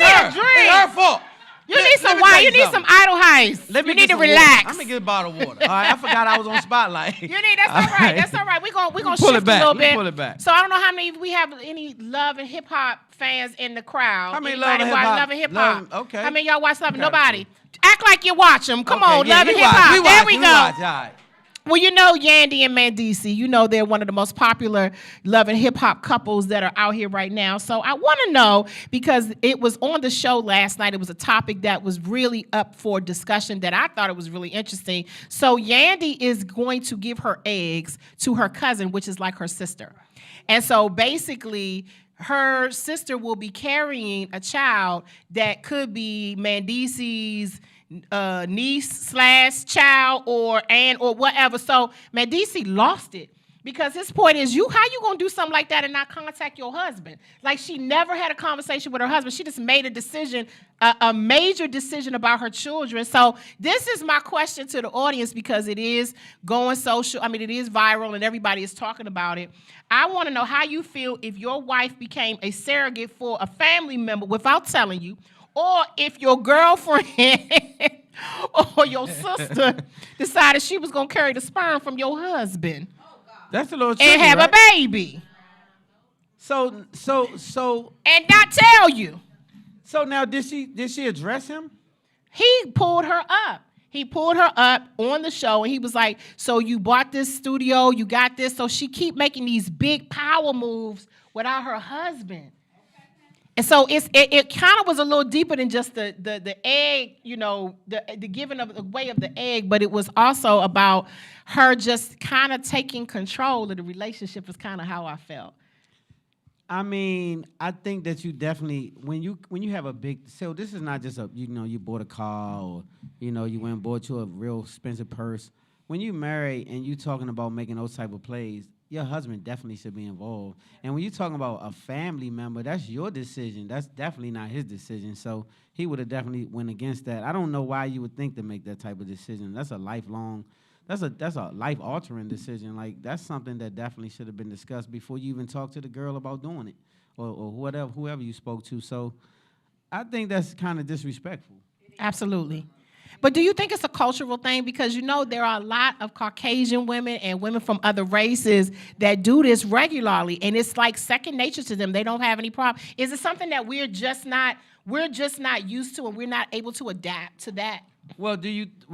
a drink. It's her fault. You need some wine. You need some idle heights. You need to relax. I'm gonna get a bottle of water. All right, I forgot I was on Spotlight. That's all right. That's all right. We're gonna shift a little bit. Pull it back. So I don't know how many we have any Love and Hip Hop fans in the crowd. How many Anybody watch Love and Hip Hop? Okay. How many y'all watch Love? Nobody. Act like you watch them. Come on, yeah, Love and Hip Hop. There we go. All right. Well, you know Yandy and Mandisi, you know they're one of the most popular love and hip hop couples that are out here right now. So I want to know, because it was on the show last night, it was a topic that was really up for discussion that I thought it was really interesting. So Yandy is going to give her eggs to her cousin, which is like her sister. And so basically, her sister will be carrying a child that could be Mandisi's niece/child or whatever. So Medici lost it because his point is, how you gonna do something like that and not contact your husband? Like, she never had a conversation with her husband. She just made a decision, a major decision about her children. So this is my question to the audience, because it is going social. I mean, it is viral and everybody is talking about it. I want to know how you feel if your wife became a surrogate for a family member without telling you, or if your girlfriend or your sister decided she was going to carry the sperm from your husband. That's a little tricky, and have right? a baby. So and not tell you. So now did she address him? He pulled her up. He pulled her up on the show and he was like, so you bought this studio, you got this. So she keep making these big power moves without her husband. And so it kind of was a little deeper than just the egg, you know, the giving away of the egg, but it was also about her just kind of taking control of the relationship is kind of how I felt. I mean, I think that you definitely, when you have a big, so this is not just you bought a car or, you went and bought you a real expensive purse. When you marry and you talking about making those type of plays, your husband definitely should be involved. And when you're talking about a family member, that's your decision. That's definitely not his decision. So he would have definitely went against that. I don't know why you would think to make that type of decision. That's a lifelong, that's a life-altering decision. Like, that's something that definitely should have been discussed before you even talk to the girl about doing it, or whoever you spoke to. So I think that's kind of disrespectful. Absolutely. But do you think it's a cultural thing? Because, you know, there are a lot of Caucasian women and women from other races that do this regularly, and it's like second nature to them. They don't have any problem. Is it something that we're just not used to, and we're not able to adapt to that? Well,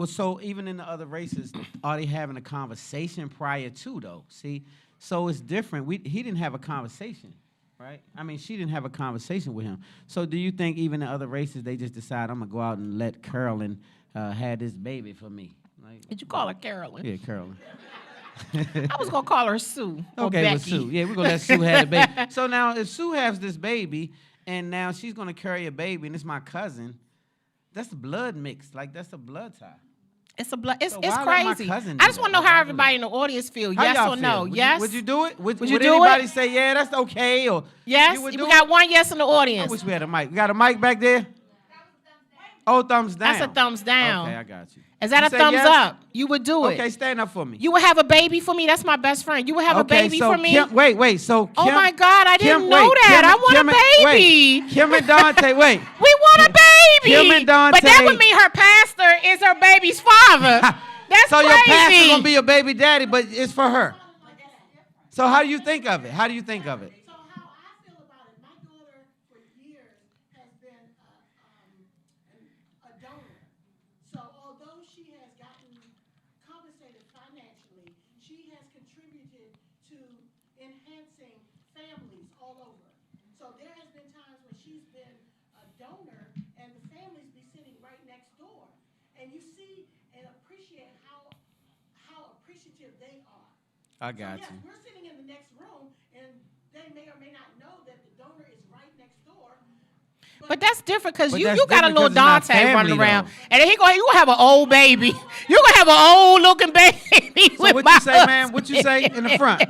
so even in the other races, are they having a conversation prior to, though? See, so it's different. He didn't have a conversation, right? I mean, she didn't have a conversation with him. So do you think even the other races, they just decide, I'm going to go out and let Carolyn had this baby for me? Like, Did you call her Carolyn? yeah, Carolyn. I was going to call her Sue or Okay, Becky. with Sue. Yeah, we're going to let Sue have the baby. So now if Sue has this baby, and now she's going to carry a baby, and it's my cousin, that's the blood mix. Like, that's a blood tie. It's a blood. It's So why let my crazy. cousin I do just that? want to know Why how do everybody that? in the audience feel. How Yes y'all or no? feel? Yes. Would you do it? Would you would do anybody it? say, yeah, that's okay? Or Yes. you would We do got it? one yes in the I audience. wish we had a mic. We got a mic back there? Oh, thumbs down. That's a thumbs down. Okay, I got you. Is that You a say thumbs yes? up? You would do it. Okay, stand up for me. You would have a baby for me? That's my best friend. You would have a baby so for me? Kim, wait. So Kim, Oh, my God, I didn't Kim, know wait, that. Kim, I want Kim, a baby. Wait, Kim and Dante, wait. We want a baby. Kim and Dante. But that would mean her pastor is her baby's father. That's So crazy. your pastor's gonna be your baby daddy, but it's for her. So how do you think of it? How do you think of it? So how I feel about it, my daughter for years has been a donor. So although she has gotten compensated financially, she has contributed to enhancing families all over. So there has been times when she's been a donor and the families be sitting right next door. And you see and appreciate how appreciative they are. I got Yes, you. we're sitting in the next room, and they may or may not know that the donor is right next door. But that's different because But you that's got a different little 'cause it's not Dante running family, around, though. and then you gonna have an old baby. You gonna have an old looking baby. So with what my you say, man? What you say husband. in the front?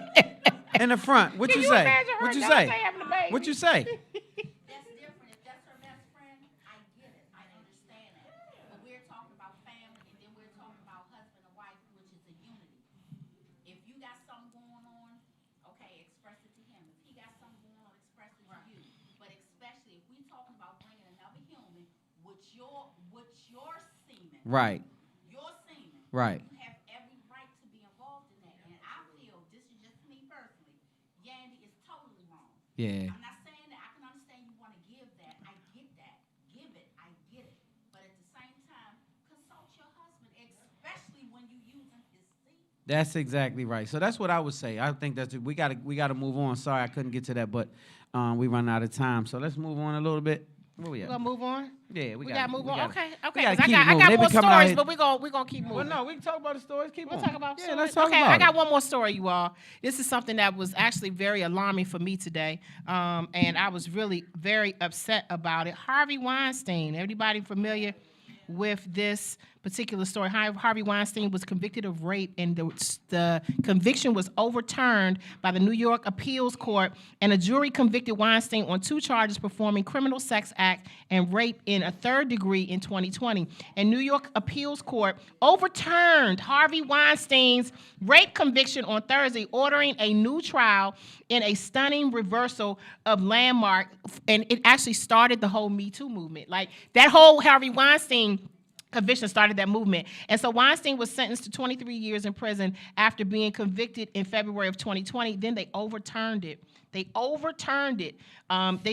In the front. What Can you you say? imagine her What you Dante say? having a baby? What you say? That's different. If that's her best friend, I get it. I understand that. But we're talking about family, and then we're talking about husband and wife, which is a unity. If you got something going on, okay, express it to him. If he got something going on, express it to you. But especially if we're talking about bringing another human with your semen, Right. your semen, Right. you have every right to be involved in that. And I feel, this is just me personally, Yandy is totally wrong. Yeah. I'm not saying that I can understand you want to give that. I get that. Give it. I get it. But at the same time, consult your husband, especially when you're using his seed. That's exactly right. So that's what I would say. I think we gotta move on. Sorry, I couldn't get to that, but we run out of time. So let's move on a little bit. Where we We at? gonna move on. Yeah, We gotta move on. Okay. we Because gotta keep it I moving. got They more been coming out stories, here- but we gonna keep moving. Well, no, we can talk about the stories. Keep We'll on. talk about Yeah, stories. let's talk okay, about I got it. one more story, you all. This is something that was actually very alarming for me today, and I was really very upset about it. Harvey Weinstein. Everybody familiar with this particular story? Harvey Weinstein was convicted of rape, and the conviction was overturned by the New York Appeals Court, and a jury convicted Weinstein on 2 charges performing criminal sex act and rape in a 3rd degree in 2020. And New York Appeals Court overturned Harvey Weinstein's rape conviction on Thursday, ordering a new trial in a stunning reversal of landmark, and it actually started the whole Me Too movement. Like, that whole Harvey Weinstein conviction started that movement. And so Weinstein was sentenced to 23 years in prison after being convicted in February of 2020. Then they overturned it. They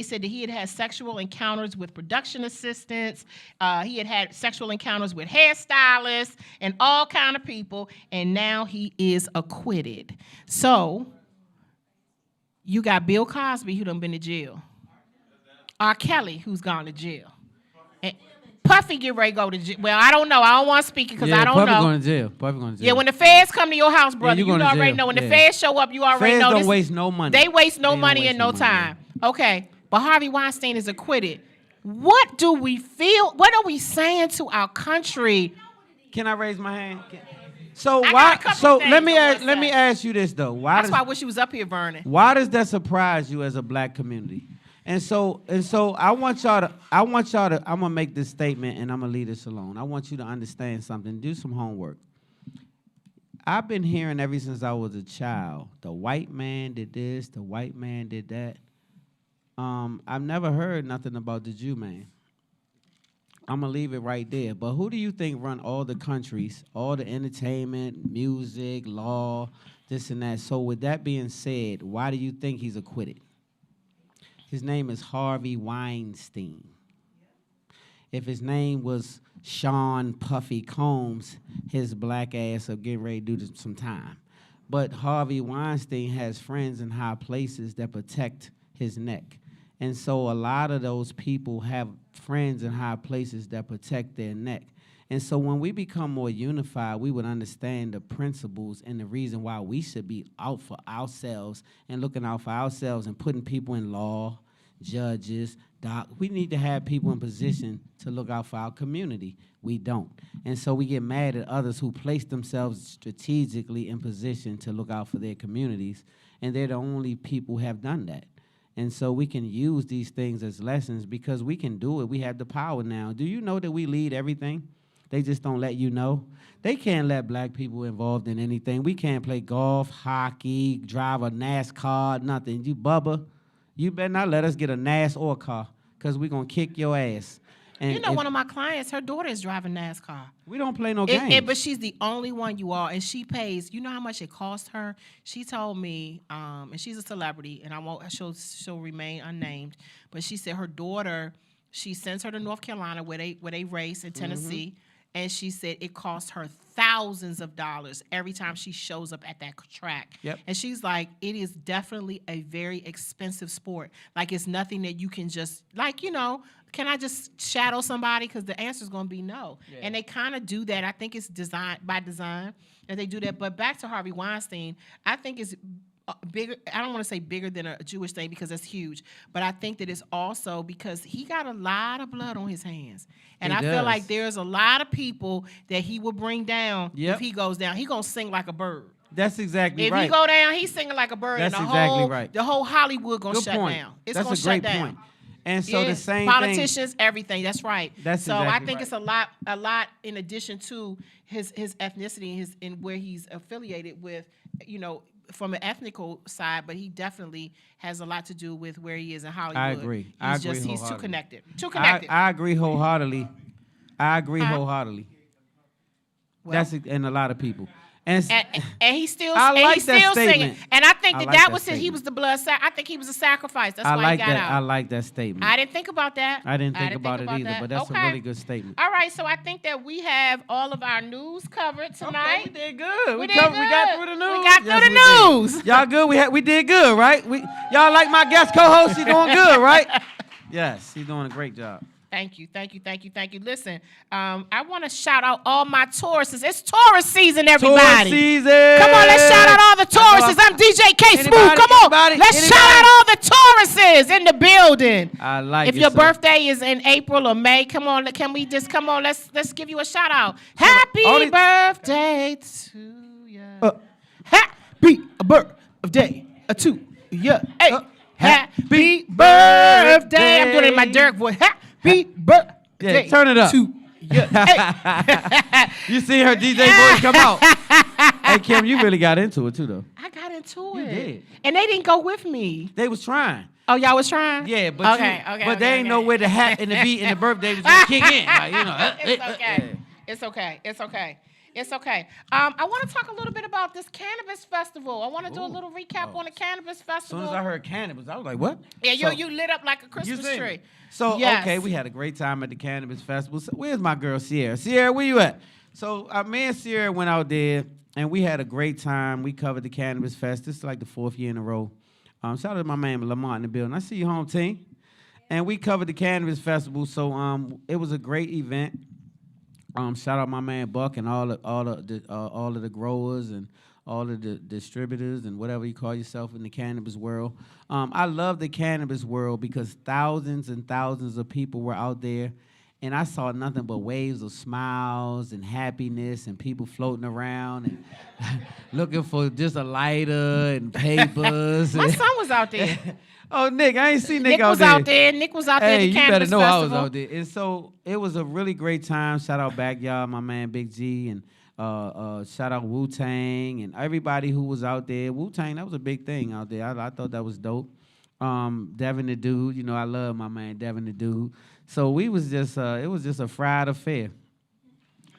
said that he had had sexual encounters with production assistants. He had had sexual encounters with hairstylists and all kind of people. And now he is acquitted. So you got Bill Cosby, who done been to jail. R. Kelly, who's gone to jail. And Puffy get ready to go to jail. Well, I don't know. I don't want to speak it because I don't Puffy know. going to jail. Puffy going to jail. Yeah, when the feds come to your house, brother, you you going to already jail. know. When the Yeah. feds show up, you already Feds know. don't waste no money. They waste no They don't money waste and no no money, time. Okay, but Harvey Weinstein is acquitted. What do we feel? What are we saying to our country? Can I raise my hand? So I got why? a couple So things let me on ask. my Let me side. ask you this though. That's why I wish you was up here, Vernon. Why does that surprise you as a black community? And so I want y'all to. I'm gonna make this statement and I'm gonna leave this alone. I want you to understand something. Do some homework. I've been hearing ever since I was a child, the white man did this, the white man did that. I've never heard nothing about the Jew man. I'm gonna leave it right there. But who do you think run all the countries, all the entertainment, music, law, this and that? So with that being said, why do you think he's acquitted? His name is Harvey Weinstein. If his name was Sean Puffy Combs, his black ass will get ready to do some time. But Harvey Weinstein has friends in high places that protect his neck. And so a lot of those people have friends in high places that protect their neck. And so when we become more unified, we would understand the principles and the reason why we should be out for ourselves and looking out for ourselves and putting people in law, judges, we need to have people in position to look out for our community. We don't. And so we get mad at others who place themselves strategically in position to look out for their communities, and they're the only people who have done that. And so we can use these things as lessons because we can do it. We have the power now. Do you know that we lead everything? They just don't let you know. They can't let black people involved in anything. We can't play golf, hockey, drive a NASCAR, nothing. You Bubba, you better not let us get a NAS or a car because we're going to kick your ass. And You know, one of my clients, her daughter is driving NASCAR. we don't play no games. But she's the only one, you all, and she pays. You know how much it cost her? She told me, and she's a celebrity, and she'll remain unnamed. But she said her daughter, she sends her to North Carolina where they race in Tennessee, and she said it cost her thousands of dollars every time she shows up at that track. Yep. And she's like, it is definitely a very expensive sport. Like, it's nothing that you can just, like, you know, can I just shadow somebody? Because the answer is going to be no. Yeah. And they kind of do that. I think it's by design, and they do that. But back to Harvey Weinstein, I think it's bigger. I don't want to say bigger than a Jewish thing because that's huge, but I think that it's also because he got a lot of blood on his hands, and I feel like there's a lot of people that he will bring down if he goes down. He gonna sing like a bird. That's exactly right. If he go down, he's singing like a bird. That's and exactly right. The whole Hollywood gonna Good shut point. down. It's That's gonna a great shut down. point. And so the same politicians, thing, everything. That's right. That's so exactly I think right. it's a lot in addition to his ethnicity and where he's affiliated with, you know, from an ethnical side, but he definitely has a lot to do with where he is in Hollywood. I agree. He's too connected. I agree wholeheartedly. Well, That's and a lot of people. And he's still I like he's that still statement. singing. And I think I that like that was his. He statement. was the blood. I think he was a sacrifice. That's I why like he got that. out. I like that statement. I didn't think about that. I didn't think about it either, that. but that's a Okay. really good statement. All right, so I think that we have all of our news covered tonight. Okay, we did good. We We did got good. through the news. We got through the we did. news. Y'all good? We did good, right? Y'all like my guest co-host? She doing good, right? Yes, he's doing a great job. Thank you. Listen, I want to shout out all my Tauruses. It's Taurus season, everybody. Taurus season. Come on, let's shout out all the Tauruses. I'm DJ K Smooth. Anybody, Come on, anybody, let's shout out all the Tauruses in the building. I like If it, your sir. birthday is in April or May, come on, can we just come on? Let's give you a shout out. Happy only- birthday to you. Happy birthday to you. Hey, happy birthday. I'm doing it in my Dirk voice. Happy birthday. Yeah, turn it up. To you. Hey. You see her DJ voice come out. Hey, Kim, you really got into it, too, though. I got into You it. did. And they didn't go with me. They was trying. Oh, y'all was trying? Yeah, but they ain't know where the hat and the beat and the birthday was gonna kick in. Like, you know, It's okay. I want to talk a little bit about this cannabis festival. I want to do a little recap on the cannabis As festival. soon as I heard cannabis, I was like, what? Yeah, So- you lit up like a You Christmas see tree. me? So, Yes. okay, we had a great time at the Cannabis Festival. So where's my girl, Sierra? Sierra, where you at? So me and Sierra went out there, and we had a great time. We covered the Cannabis Fest. This is like the 4th year in a row. Shout out to my man Lamont in the building. I see you, home team. And we covered the Cannabis Festival, so it was a great event. Shout out my man Buck and all of the growers and all of the distributors and whatever you call yourself in the cannabis world. I love the cannabis world because thousands and thousands of people were out there, and I saw nothing but waves of smiles and happiness and people floating around and looking for just a lighter and papers. My son was out there. Oh, Nick, I ain't seen Nick Nick was out there. Nick was out there at Hey, the you better Cannabis know Festival. I was out there. And so it was a really great time. Shout out Backyard, my man Big G, and shout out Wu-Tang and everybody who was out there. Wu-Tang, that was a big thing out there. I thought that was dope. Devin the Dude, you know, I love my man Devin the Dude. So we was just, it was just a fried affair.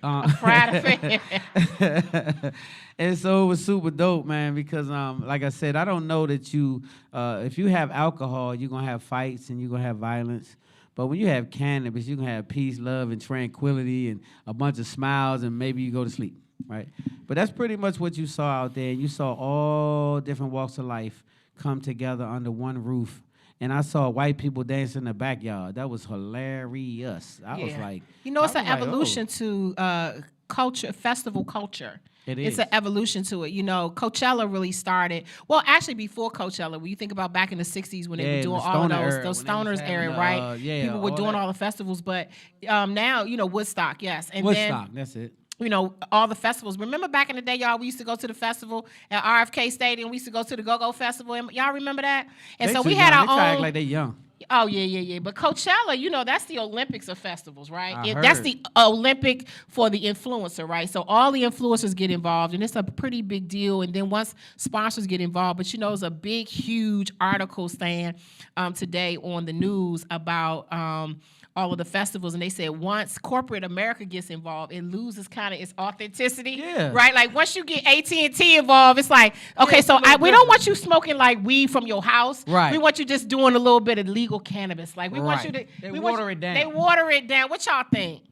Fried affair. And so it was super dope, man, because like I said, I don't know that you, if you have alcohol, you're going to have fights and you're going to have violence. But when you have cannabis, you can have peace, love, and tranquility and a bunch of smiles, and maybe you go to sleep, right? But that's pretty much what you saw out there. You saw all different walks of life come together under one roof. And I saw white people dance in the backyard. That was hilarious. I was like... You know, it's I an was like, evolution to culture, festival culture. It It's is. an evolution to it. You know, Coachella really started, well, actually before Coachella, when you think about back in the 60s when they Yeah, were doing the all of stoner those era, when they was stoners having era, the, right? yeah, People were all doing that. all the festivals, but now, you know, Woodstock, yes. And Woodstock, then, that's it. you know, all the festivals. Remember back in the day, y'all, we used to go to the festival at RFK Stadium. We used to go to the Go-Go Festival. And y'all remember that? And They so too we had young. our They try to act own... like they young. Oh, yeah. But Coachella, you know, that's the Olympics of festivals, right? I That's heard. the Olympic for the influencer, right? So all the influencers get involved, and it's a pretty big deal. And then once sponsors get involved, but you know, it's a big, huge article stand today on the news about all of the festivals, and they said once corporate America gets involved, it loses kind of its authenticity, Yeah. right? Like once you get AT&T involved, it's like, okay, it's a so little we don't want you smoking like weed from your house. Right. We want you just doing a little bit of legal cannabis. Like we want you to. Right. They we want water you- it down. They water it down. What y'all think?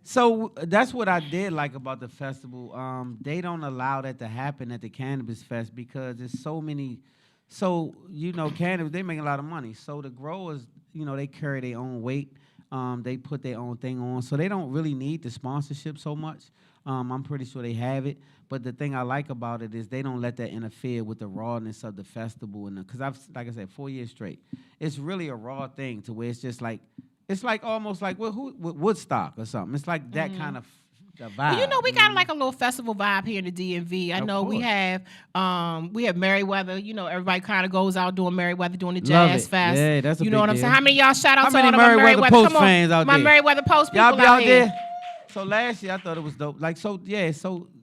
So that's what I did like about the festival. They don't allow that to happen at the Cannabis Fest because there's so many. So, you know, cannabis, they make a lot of money. So the growers, you know, they carry their own weight. They put their own thing on. So they don't really need the sponsorship so much. I'm pretty sure they have it. But the thing I like about it is they don't let that interfere with the rawness of the festival. Because like I said, 4 years straight. It's really a raw thing to where it's just like, it's like almost like Woodstock or something. It's like that kind of the vibe. Well, you know, we got like a little festival vibe here in the DMV. I Of know we course. have Merriweather. You know, everybody kind of goes out doing Merriweather, doing the Love Jazz it. Fest. Yeah, that's a you know big what I'm deal. saying? How many of y'all shout out How to many all of my Merriweather Merriweather Post Come on, fans out my there? Merriweather Post people Y'all be out out here. there? So last year I thought it was dope. Like, so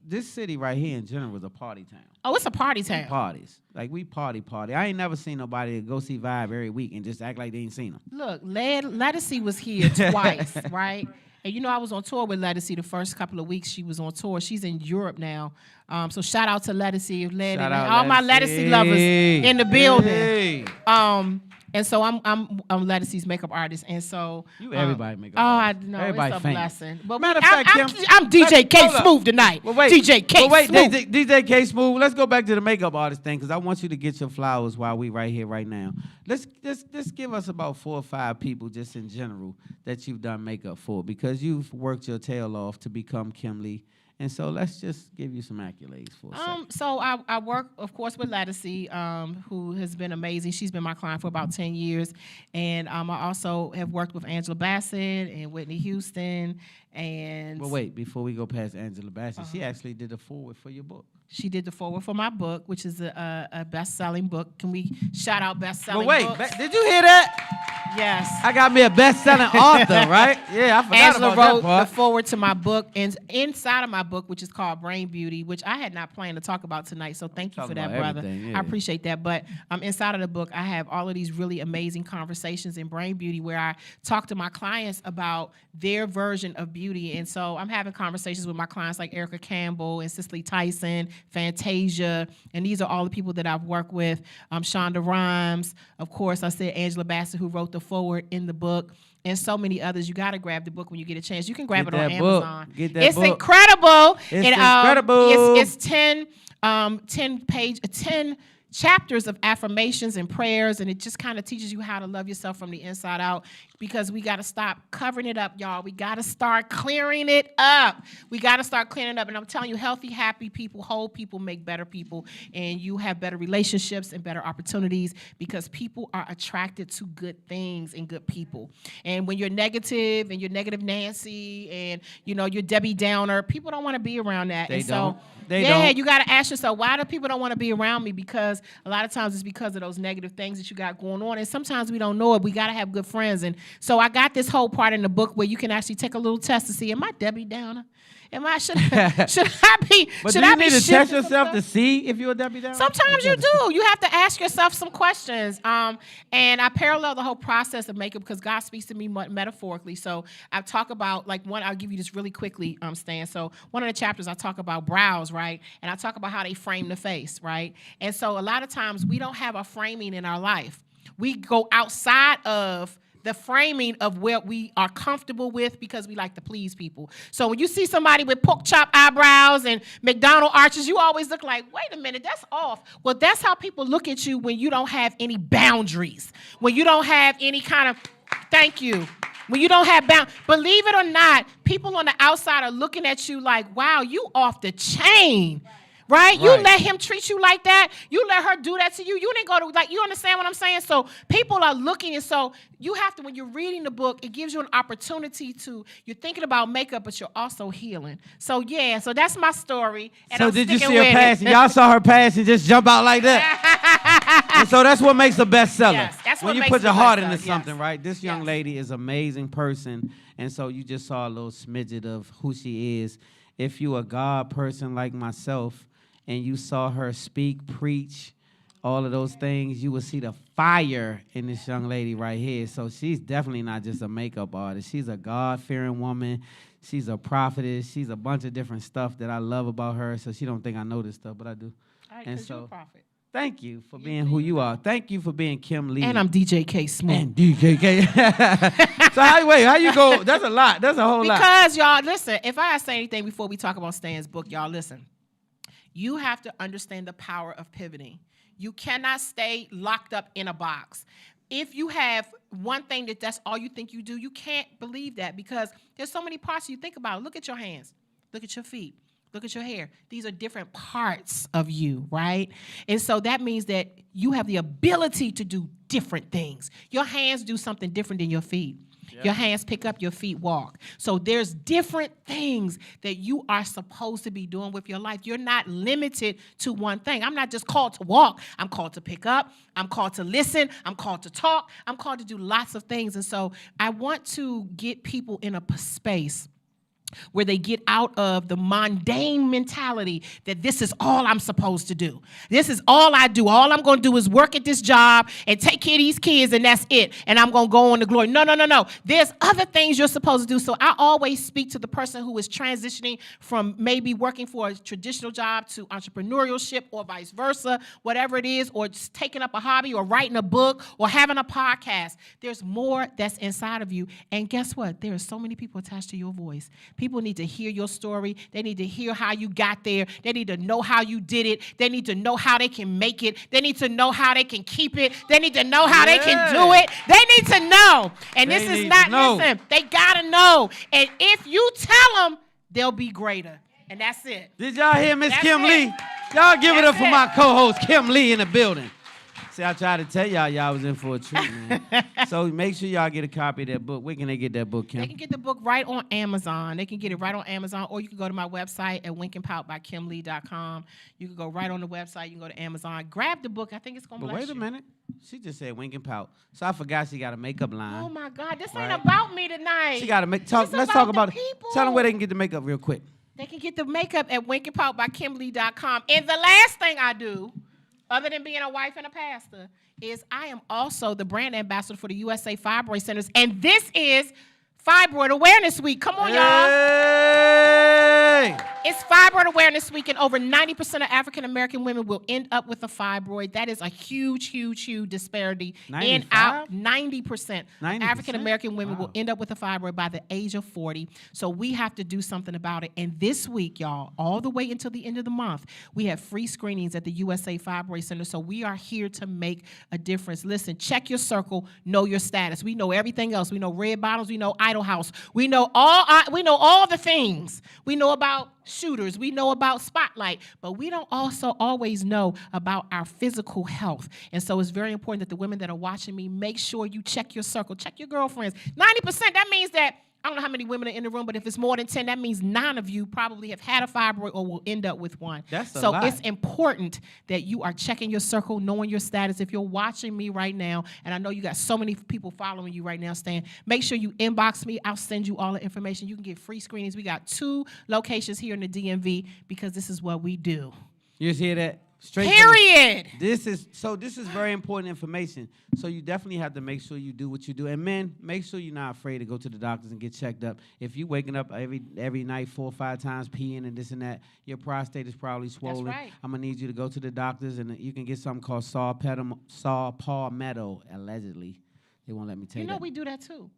this city right here in general was a party town. Oh, it's a party town. Parties. Like, we party. I ain't never seen nobody go see Vibe every week and just act like they ain't seen them. Look, Lettucey was here twice, right? And you know, I was on tour with Lettucey the first couple of weeks she was on tour. She's in Europe now. So shout out to Lettucey, Shout out all my Lettucey lovers in the building. Hey. And so I'm Lettucey's makeup artist, and so You everybody makeup Oh, I artist. know Everybody it's a famous. blessing. But Matter of I'm, fact, Kim, I'm DJ K hold up. Smooth tonight. Well, wait. DJ K Well, wait, Smooth. DJ K Smooth. Let's go back to the makeup artist thing because I want you to get your flowers while we right here, right now. Let's give us about 4 or 5 people just in general that you've done makeup for because you've worked your tail off to become Kim Lee. And so let's just give you some accolades for a second. So I work, of course, with Lettucey, who has been amazing. She's been my client for about 10 years. And I also have worked with Angela Bassett and Whitney Houston. And But wait, before we go past Angela Bassett, she actually did a forward for your book. she did the forward for my book, which is a best-selling book. Can we shout out best-selling But wait, books? did you hear that? Yes. I got me a best-selling author, right? Yeah, I forgot Angela about that wrote part. the forward to my book, and inside of my book, which is called Brain Beauty, which I had not planned to talk about tonight, so thank you Talk for that, about brother. everything, yeah. I appreciate that. But inside of the book, I have all of these really amazing conversations in Brain Beauty where I talk to my clients about their version of beauty. And so I'm having conversations with my clients like Erica Campbell and Cicely Tyson, Fantasia, and these are all the people that I've worked with. Shonda Rhimes, of course, I said Angela Bassett, who wrote the forward in the book, and so many others. You got to grab the book when you get a chance. You can grab Get it on that book. Amazon. Get that it's book. incredible. It's and, incredible. It's 10 chapters of affirmations and prayers, and it just kind of teaches you how to love yourself from the inside out. because we got to stop covering it up, y'all. We got to start clearing it up. We got to start clearing it up. And I'm telling you, healthy, happy people, whole people make better people, and you have better relationships and better opportunities because people are attracted to good things and good people. And when you're negative and you're negative Nancy and, you know, you're Debbie Downer, people don't want to be around that. They and don't. So, They yeah, don't. you got to ask yourself, why do people don't want to be around me? Because a lot of times it's because of those negative things that you got going on. And sometimes we don't know it. We got to have good friends. And so I got this whole part in the book where you can actually take a little test to see, am I Debbie Downer? Should I be? But should do I you be need to shifting test some yourself stuff? to see if you're a Debbie Downer? Sometimes you do. You have to ask yourself some questions. And I parallel the whole process of makeup because God speaks to me metaphorically. So I talk about, like, one, I'll give you this really quickly, Stan. So one of the chapters I talk about brows, right? And I talk about how they frame the face, right? And so a lot of times we don't have a framing in our life. We go outside of the framing of what we are comfortable with because we like to please people. So when you see somebody with pork chop eyebrows and McDonald arches, you always look like, wait a minute, that's off. Well, that's how people look at you when you don't have any boundaries, when you don't have any kind of, thank you. When you don't have believe it or not, people on the outside are looking at you like, wow, you off the chain. Right? You let him treat you like that. You let her do that to you. You didn't go to, like, you understand what I'm saying? So people are looking, and so you have to, when you're reading the book, it gives you an opportunity to, you're thinking about makeup, but you're also healing. So, yeah, so that's my story. And So I'm did you sticking see her with pass? it. Y'all saw her pass and just jump out like that? And so that's what makes a bestseller. Yes, that's when what you makes put it a your heart bestseller, into something, yes. right? This young Yes. lady is an amazing person, and so you just saw a little smidget of who she is. If you a God person like myself, and you saw her speak, preach, all of those things, you will see the fire in this young lady right here. So she's definitely not just a makeup artist. She's a God-fearing woman. She's a prophetess. She's a bunch of different stuff that I love about her. So she don't think I know this stuff, but I do. All right, And 'cause you're so a prophet. thank you for being who you are. Thank you for being Kim Lee. And I'm DJ K. Smith. And DKK. So how you go? That's a lot. That's a whole lot. Because, y'all, listen, if I say anything before we talk about Stan's book, y'all, listen. You have to understand the power of pivoting. You cannot stay locked up in a box. If you have one thing that's all you think you do, you can't believe that because there's so many parts you think about. Look at your hands. Look at your feet. Look at your hair. These are different parts of you, right? And so that means that you have the ability to do different things. Your hands do something different than your feet. Yep. Your hands pick up, your feet walk. So there's different things that you are supposed to be doing with your life. You're not limited to one thing. I'm not just called to walk. I'm called to pick up. I'm called to listen. I'm called to talk. I'm called to do lots of things. And so I want to get people in a space where they get out of the mundane mentality that this is all I'm supposed to do. This is all I do. All I'm going to do is work at this job and take care of these kids, and that's it. And I'm going to go on to glory. No. There's other things you're supposed to do. So I always speak to the person who is transitioning from maybe working for a traditional job to entrepreneurship or vice versa, whatever it is, or just taking up a hobby or writing a book or having a podcast. There's more that's inside of you. And guess what? There are so many people attached to your voice. People need to hear your story. They need to hear how you got there. They need to know how you did it. They need to know how they can make it. They need to know how they can keep it. They need to know how they can do it. They need to know. And They this is need not, to know. listen, they got to know. And if you tell them, they'll be greater. And that's it. Did y'all hear Miss That's Kim it. Lee? Y'all give it That's up for it. my co-host, Kim Lee, in the building. See, I tried to tell y'all was in for a treat, man. So make sure y'all get a copy of that book. Where can they get that book, Kim? They can get the book right on Amazon. They can get it right on Amazon, or you can go to my website at winkandpout.kimlee.com. You can go right on the website. You can go to Amazon. Grab the book. I think it's going to But bless wait a you. minute. She just said wink and pout. So I forgot she got a makeup line. Oh, my God. This Right. ain't about me tonight. She got to make talk. It's Let's talk about about the it. people. Tell them where they can get the makeup real quick. They can get the makeup at winkandpout by kimlee.com. And the last thing I do, other than being a wife and a pastor, is I am also the brand ambassador for the USA Fibroid Centers. And this is Fibroid Awareness Week. Come on, y'all. Hey! It's Fibroid Awareness Week, and over 90% of African American women will end up with a fibroid. That is a huge, huge, huge disparity. 95? 90% 90%? African American women will Wow. end up with a fibroid by the age of 40. So we have to do something about it. And this week, y'all, all the way until the end of the month, we have free screenings at the USA Fibroid Center. So we are here to make a difference. Listen, check your circle, know your status. We know everything else. We know Red Bottles. We know Idle House. We know all the things. We know about shooters. We know about Spotlight, but we don't also always know about our physical health. And so it's very important that the women that are watching me, make sure you check your circle, check your girlfriends. 90%, that means that, I don't know how many women are in the room, but if it's more than 10, that means 9 of you probably have had a fibroid or will end up with one. That's a so lot. it's important that you are checking your circle, knowing your status. If you're watching me right now, and I know you got so many people following you right now, Stan, make sure you inbox me. I'll send you all the information. You can get free screenings. We got 2 locations here in the DMV because this is what we do. You just hear that? Straight Period. This is very important information. So you definitely have to make sure you do what you do. And men, make sure you're not afraid to go to the doctors and get checked up. If you waking up every night 4 or 5 times peeing and this and that, your prostate is probably swollen. right. I'm gonna need you to go to the doctors, and you can get something called saw palmetto, allegedly. They won't let me tell you. You know that. we do that too.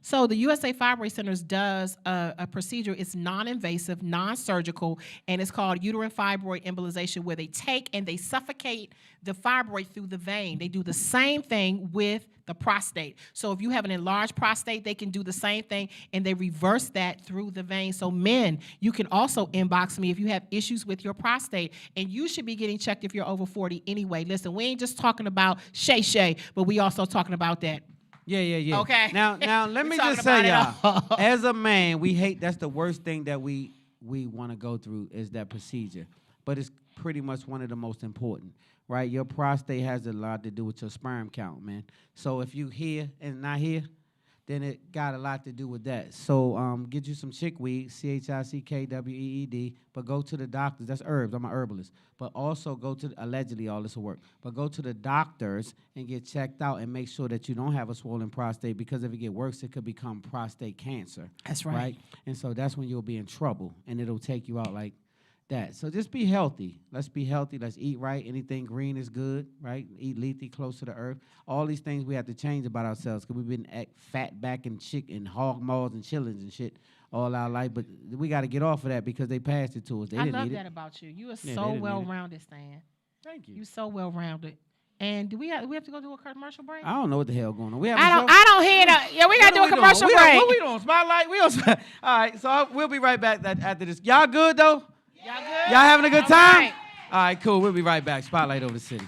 So the USA Fibroid Centers does a procedure. It's non-invasive, non-surgical, and it's called uterine fibroid embolization, where they take and they suffocate the fibroid through the vein. They do the same thing with the prostate. So if you have an enlarged prostate, they can do the same thing, and they reverse that through the vein. So men, you can also inbox me if you have issues with your prostate, and you should be getting checked if you're over 40 anyway. Listen, we ain't just talking about shay, but we also talking about that. Yeah. Okay. Now, let me talking just say, about it y'all, all. as a man, we hate, that's the worst thing that we want to go through is that procedure. But it's pretty much one of the most important, right? Your prostate has a lot to do with your sperm count, man. So if you here and not here, then it got a lot to do with that. So get you some chickweed, CHICKWEED, but go to the doctors. That's herbs. I'm an herbalist. But also go to, allegedly all this will work, but go to the doctors and get checked out and make sure that you don't have a swollen prostate, because if it get worse, it could become prostate cancer. That's right. And so that's when you'll be in trouble, and it'll take you out like that. So just be healthy. Let's be healthy. Let's eat right. Anything green is good, right? Eat leafy, close to the earth. All these things we have to change about ourselves, because we've been fat back and chicken, hog maws and chillings and shit all our life. But we got to get off of that because they passed it to us. They I didn't love need that it. about you. You are Yeah, they so didn't need it. well-rounded, Stan. Thank you. You so well-rounded. And do we have to go to a commercial break? I don't know what the hell going on. We have I don't hear that. Yeah, we gotta do a commercial break. What we doing? Spotlight? We on. All right, so we'll be right back after this. Y'all good though? Y'all good? Y'all having a good All time? right. All right, cool. We'll be right back. Spotlight over the city.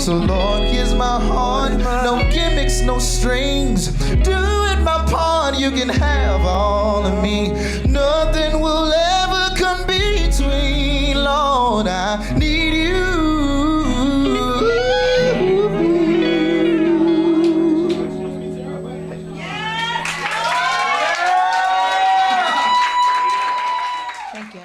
So Lord, here's my heart. No gimmicks, no strings. Doing my part, you can have all of me. Nothing will ever come between. Lord, I need you. Thank you.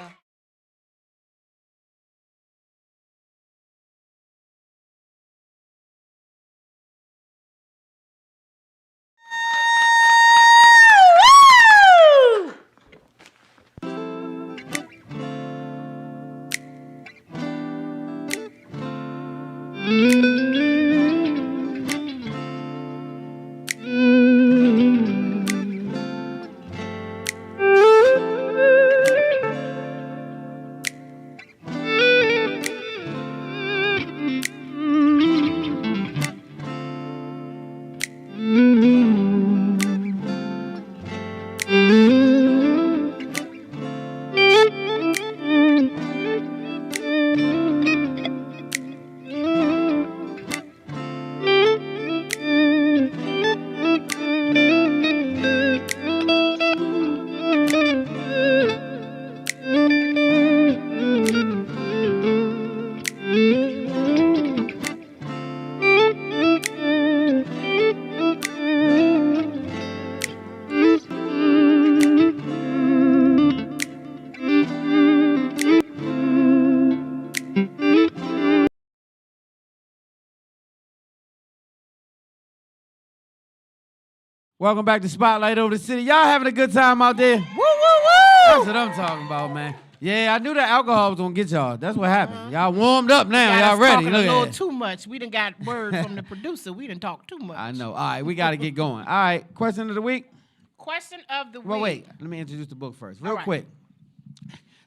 Welcome back to Spotlight Over the City. Y'all having a good time out there? Woo, woo, woo! That's what I'm talking about, man. Yeah, I knew that alcohol was gonna get y'all. That's what happened. Y'all warmed up now. Y'all ready? Look Look a little at that. too much. We done got word from the producer. We done talked too much. I know. All right, we got to get going. All right, question of the week. Question of the week. Well, wait. Let me introduce the book first, real All right. quick.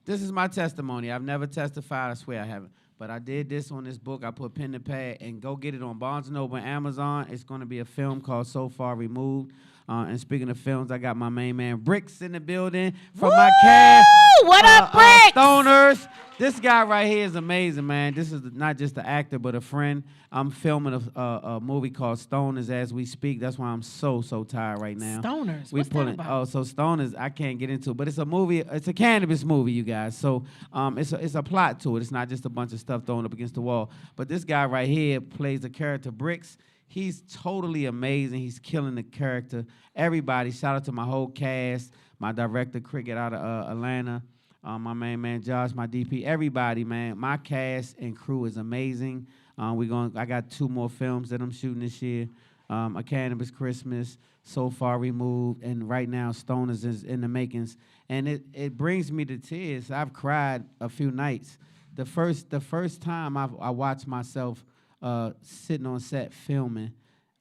This is my testimony. I've never testified. I swear I haven't. But I did this on this book. I put pen to pad, and go get it on Barnes & Noble and Amazon. It's going to be a film called So Far Removed. And speaking of films, I got my main man Bricks in the building from my cast. What up, Bricks? Stoners. This guy right here is amazing, man. This is not just an actor, but a friend. I'm filming a movie called Stoners as we speak. That's why I'm so tired right now. Stoners? We What's that pulling. about? Oh, so Stoners, I can't get into it, but it's a movie. It's a cannabis movie, you guys. So it's a plot to it. It's not just a bunch of stuff thrown up against the wall. But this guy right here plays the character Bricks. He's totally amazing. He's killing the character. Everybody, shout out to my whole cast, my director, Cricket out of Atlanta, my main man, Josh, my DP, everybody, man. My cast and crew is amazing. I got 2 more films that I'm shooting this year. A Cannabis Christmas, So Far Removed, and right now Stoners is in the makings. And it brings me to tears. I've cried a few nights. The first time I watched myself sitting on set filming,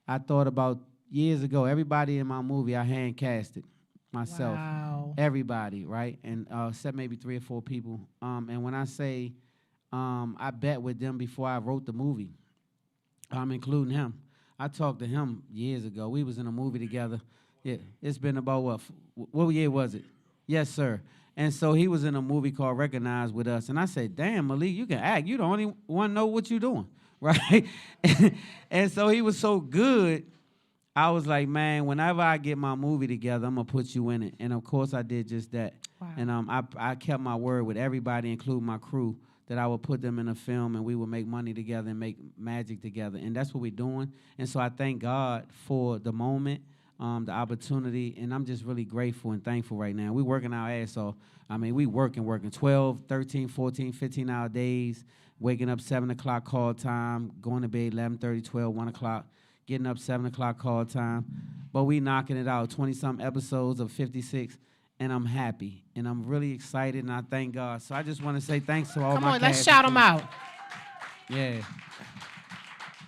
I thought about years ago, everybody in my movie, I hand casted myself. Wow. Everybody, right? And except maybe 3 or 4 people. And when I say I bet with them before I wrote the movie, I'm including him. I talked to him years ago. We was in a movie together. Yeah, it's been about what year was it? Yes, sir. And so he was in a movie called Recognize with us. And I said, damn, Malik, you can act. You the only one know what you're doing, right? And so he was so good, I was like, man, whenever I get my movie together, I'm going to put you in it. And, of course, I did just that. Wow. And I kept my word with everybody, including my crew, that I would put them in a film and we would make money together and make magic together. And that's what we're doing. And so I thank God for the moment, the opportunity, and I'm just really grateful and thankful right now. We're working our ass off. I mean, we working 12, 13, 14, 15-hour days, waking up 7 o'clock call time, going to bed 11:30, 12, 1 o'clock, getting up 7 o'clock call time. But we knocking it out, 20-some episodes of 56, and I'm happy. And I'm really excited, and I thank God. So I just want to say thanks to all Come my on, let's cast shout and them crew. out. Yeah.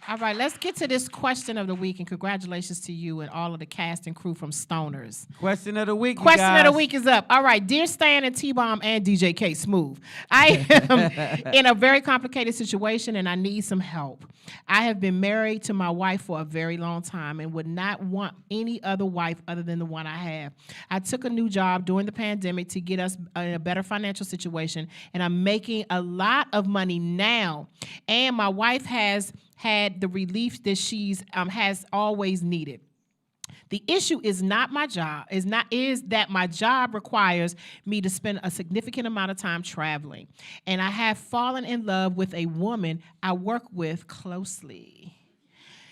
All right, let's get to this question of the week, and congratulations to you and all of the cast and crew from Stoners. Question of the week, you Question of the guys. week is up. All right, dear Stan and T-Bomb and DJ K Smooth, I am in a very complicated situation and I need some help. I have been married to my wife for a very long time and would not want any other wife other than the one I have. I took a new job during the pandemic to get us in a better financial situation, and I'm making a lot of money now. And my wife has had the relief that she's has always needed. The issue is not my job, is that my job requires me to spend a significant amount of time traveling. And I have fallen in love with a woman I work with closely.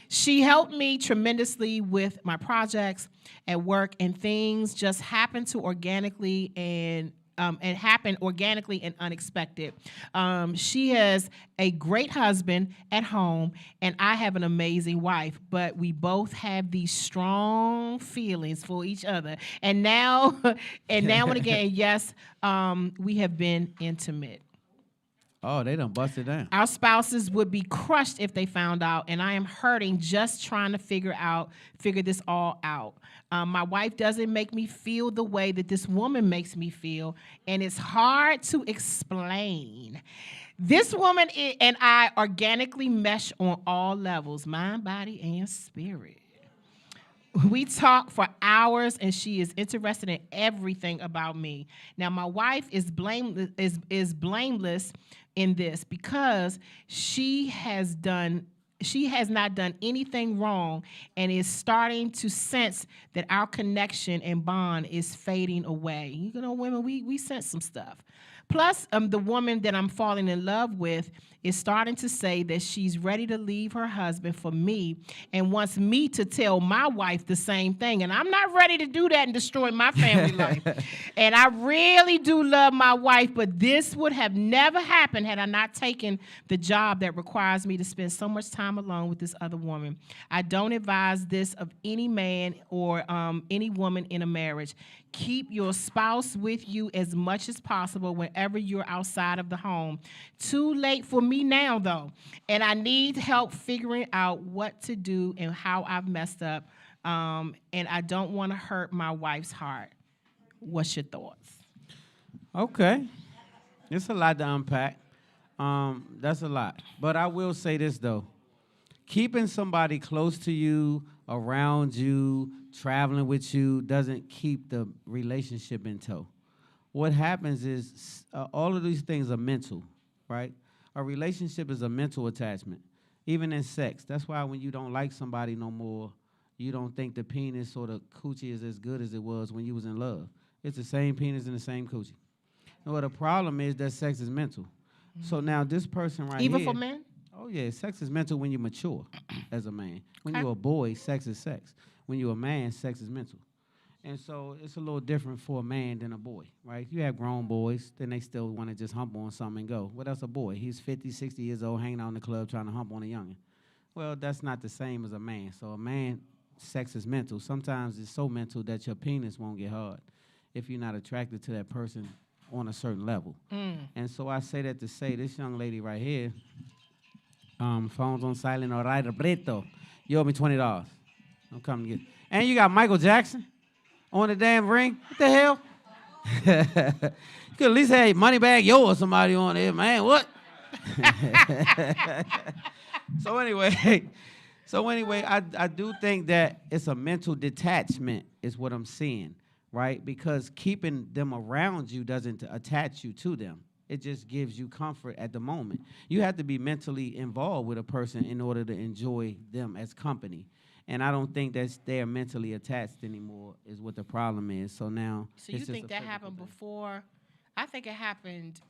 She helped me tremendously with my projects at work, and things just happen to organically and happen organically and unexpected. She has a great husband at home, and I have an amazing wife, but we both have these strong feelings for each other. And now, and again, yes, we have been intimate. Oh, they done busted down. Our spouses would be crushed if they found out, and I am hurting just trying to figure this all out. My wife doesn't make me feel the way that this woman makes me feel, and it's hard to explain. This woman and I organically mesh on all levels, mind, body, and spirit. We talk for hours, and she is interested in everything about me. Now, my wife is blameless in this because she has not done anything wrong and is starting to sense that our connection and bond is fading away. You know, women, we sense some stuff. Plus, the woman that I'm falling in love with is starting to say that she's ready to leave her husband for me and wants me to tell my wife the same thing. And I'm not ready to do that and destroy my family life. And I really do love my wife, but this would have never happened had I not taken the job that requires me to spend so much time alone with this other woman. I don't advise this of any man or any woman in a marriage. Keep your spouse with you as much as possible whenever you're outside of the home. Too late for me now, though, and I need help figuring out what to do and how I've messed up, and I don't want to hurt my wife's heart. What's your thoughts? Okay. It's a lot to unpack. That's a lot. But I will say this, though. Keeping somebody close to you, around you, traveling with you doesn't keep the relationship in tow. What happens is all of these things are mental, right? A relationship is a mental attachment, even in sex. That's why when you don't like somebody no more, you don't think the penis or the coochie is as good as it was when you was in love. It's the same penis and the same coochie. Well, the problem is that sex is mental. Mm-hmm. So now this person right even here. For men? Oh, yeah, sex is mental when you mature as a man. When Okay. you're a boy, sex is sex. When you're a man, sex is mental. And so it's a little different for a man than a boy, right? You have grown boys, then they still want to just hump on something and go. What else a boy? He's 50, 60 years old, hanging out in the club trying to hump on a youngin'. Well, that's not the same as a man. So a man, sex is mental. Sometimes it's so mental that your penis won't get hard if you're not attracted to that person on a certain level. And so I say that to say this young lady right here, phone's on silent, all right, Brito. You owe me $20. I'm coming to get it. And you got Michael Jackson on the damn ring. What the hell? You could at least have Moneybag Yo or somebody on there, man. What? So anyway, I do think that it's a mental detachment is what I'm seeing, right? Because keeping them around you doesn't attach you to them. It just gives you comfort at the moment. You have to be mentally involved with a person in order to enjoy them as company. And I don't think that they're mentally attached anymore is what the problem is. So now, So you think that happened before? I think it happened.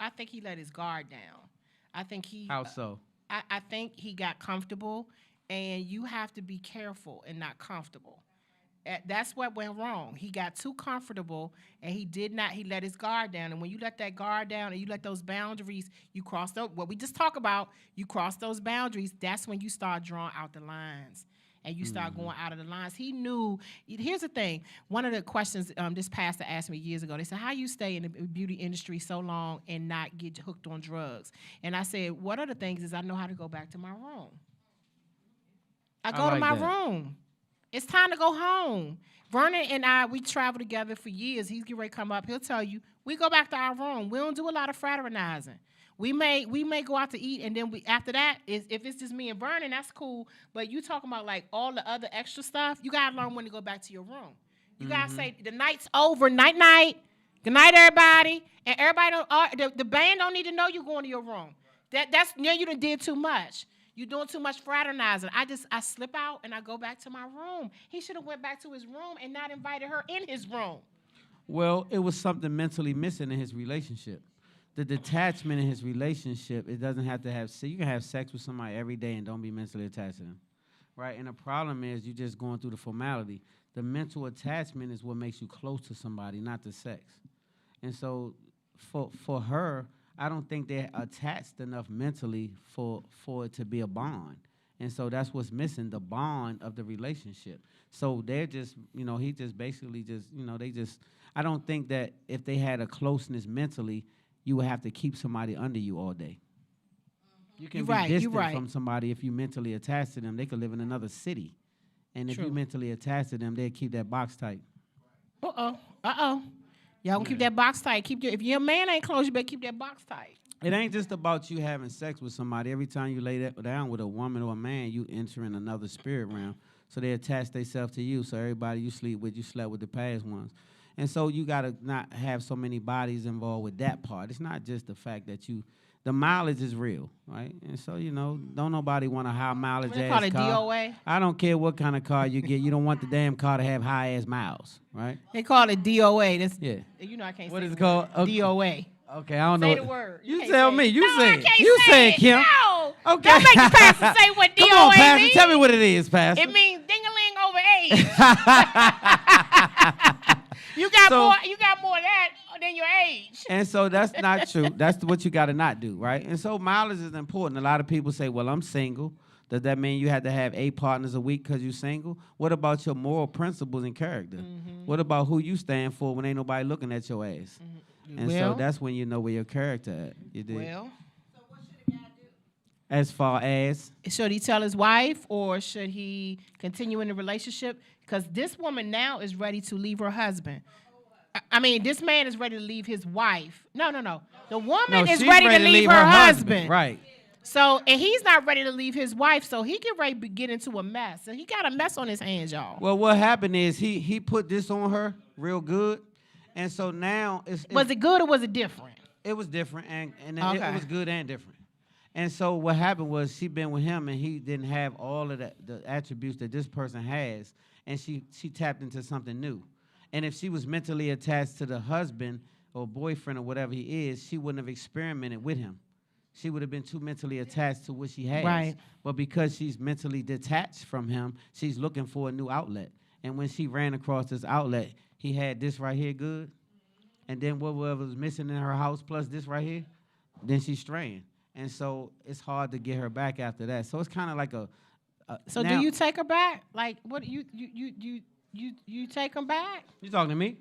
I think he let his guard down. I think he. How so? I think he got comfortable, and you have to be careful and not comfortable. That's what went wrong. He got too comfortable, and he let his guard down. And when you let that guard down and you let those boundaries, you cross what we just talked about, you cross those boundaries, that's when you start drawing out the lines. And you start going out of the lines. He knew. Here's the thing. One of the questions this pastor asked me years ago, they said, how you stay in the beauty industry so long and not get hooked on drugs? And I said, one of the things is I know how to go back to my room. I go to my room. It's time to go home. Vernon and I, we travel together for years. He's getting ready to come up. He'll tell you, we go back to our room. We don't do a lot of fraternizing. We may go out to eat, and then after that, if it's just me and Vernon, that's cool. But you talking about like all the other extra stuff, you gotta learn when to go back to your room. You gotta say the night's over, night night, good night everybody, and everybody the band don't need to know you going to your room. That's now you done did too much. You doing too much fraternizing. I slip out and I go back to my room. He should have went back to his room and not invited her in his room. Well, it was something mentally missing in his relationship. The detachment in his relationship, it doesn't have to have, you can have sex with somebody every day and don't be mentally attached to them, right? And the problem is you're just going through the formality. The mental attachment is what makes you close to somebody, not the sex. And so for her, I don't think they're attached enough mentally for it to be a bond. And so that's what's missing, the bond of the relationship. So they're just, he just basically just, I don't think that if they had a closeness mentally, you would have to keep somebody under you all day. You can be distant from somebody if you mentally attached to them. They could live in another city. And if you mentally attached to them, they'll keep that box tight. Y'all gonna keep that box tight. If your man ain't close, you better keep that box tight. It ain't just about you having sex with somebody. Every time you lay that down with a woman or a man, you enter in another spirit realm. So they attach themselves to you. So everybody you sleep with, you slept with the past ones. And so you got to not have so many bodies involved with that part. It's not just the fact that the mileage is real, right? And so, don't nobody want a high mileage ass car. They call it DOA? I don't care what kind of car you get. You don't want the damn car to have high ass miles, right? They call it DOA. That's, yeah. I can't say what is it called? Okay. DOA. Okay, I don't know. Say the word. You tell me. You no, say I it. can't You say it, Kim. No. Okay. Don't make the pastor say what DOA means. Come on, Pastor. Tell me what it is, Pastor. It means ding-a-ling over age. You got more of that than your age. And so that's not true. That's what you got to not do, right? And so mileage is important. A lot of people say, well, I'm single. Does that mean you have to have 8 partners a week because you're single? What about your moral principles and character? Mm-hmm. What about who you stand for when ain't nobody looking at your ass? Mm-hmm. And so that's when you know where your character at. You did. Well, So what should a guy do? As far as? Should he tell his wife or should he continue in the relationship? Because this woman now is ready to leave her husband. I mean, this man is ready to leave his wife. No. The woman is ready to leave her husband. Right. So, and he's not ready to leave his wife, so he get ready to get into a mess. So he got a mess on his hands, y'all. Well, what happened is he put this on her real good. And so now was it good or was it different? It was different, and okay. it was good and different. And so what happened was she been with him, and he didn't have all of the attributes that this person has, and she tapped into something new. And if she was mentally attached to the husband or boyfriend or whatever he is, she wouldn't have experimented with him. She would have been too mentally attached to what she has. Right. But because she's mentally detached from him, she's looking for a new outlet. And when she ran across this outlet, he had this right here good. And then whatever was missing in her house plus this right here, then she's straying. And so it's hard to get her back after that. So it's kind of like So do you take her back? Like, what, you take him back? You talking to me?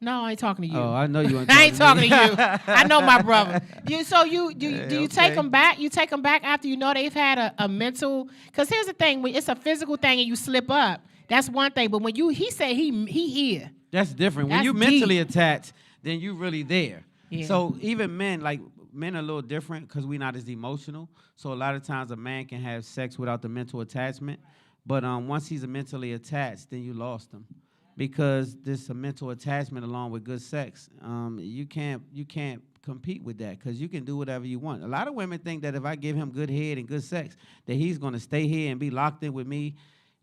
No, I ain't talking to you. Oh, I know you ain't I ain't talking to to you. I know my brother. Do you take them back? You take them back after you know they've had a mental. Because here's the thing: when it's a physical thing and you slip up, that's one thing. But when he said he here. That's different. When That's you mentally attached, then you really there. Yeah. So even men are a little different because we're not as emotional. So a lot of times a man can have sex without the mental attachment. But once he's mentally attached, then you lost him. Because there's a mental attachment along with good sex. You can't compete with that because you can do whatever you want. A lot of women think that if I give him good head and good sex, that he's going to stay here and be locked in with me.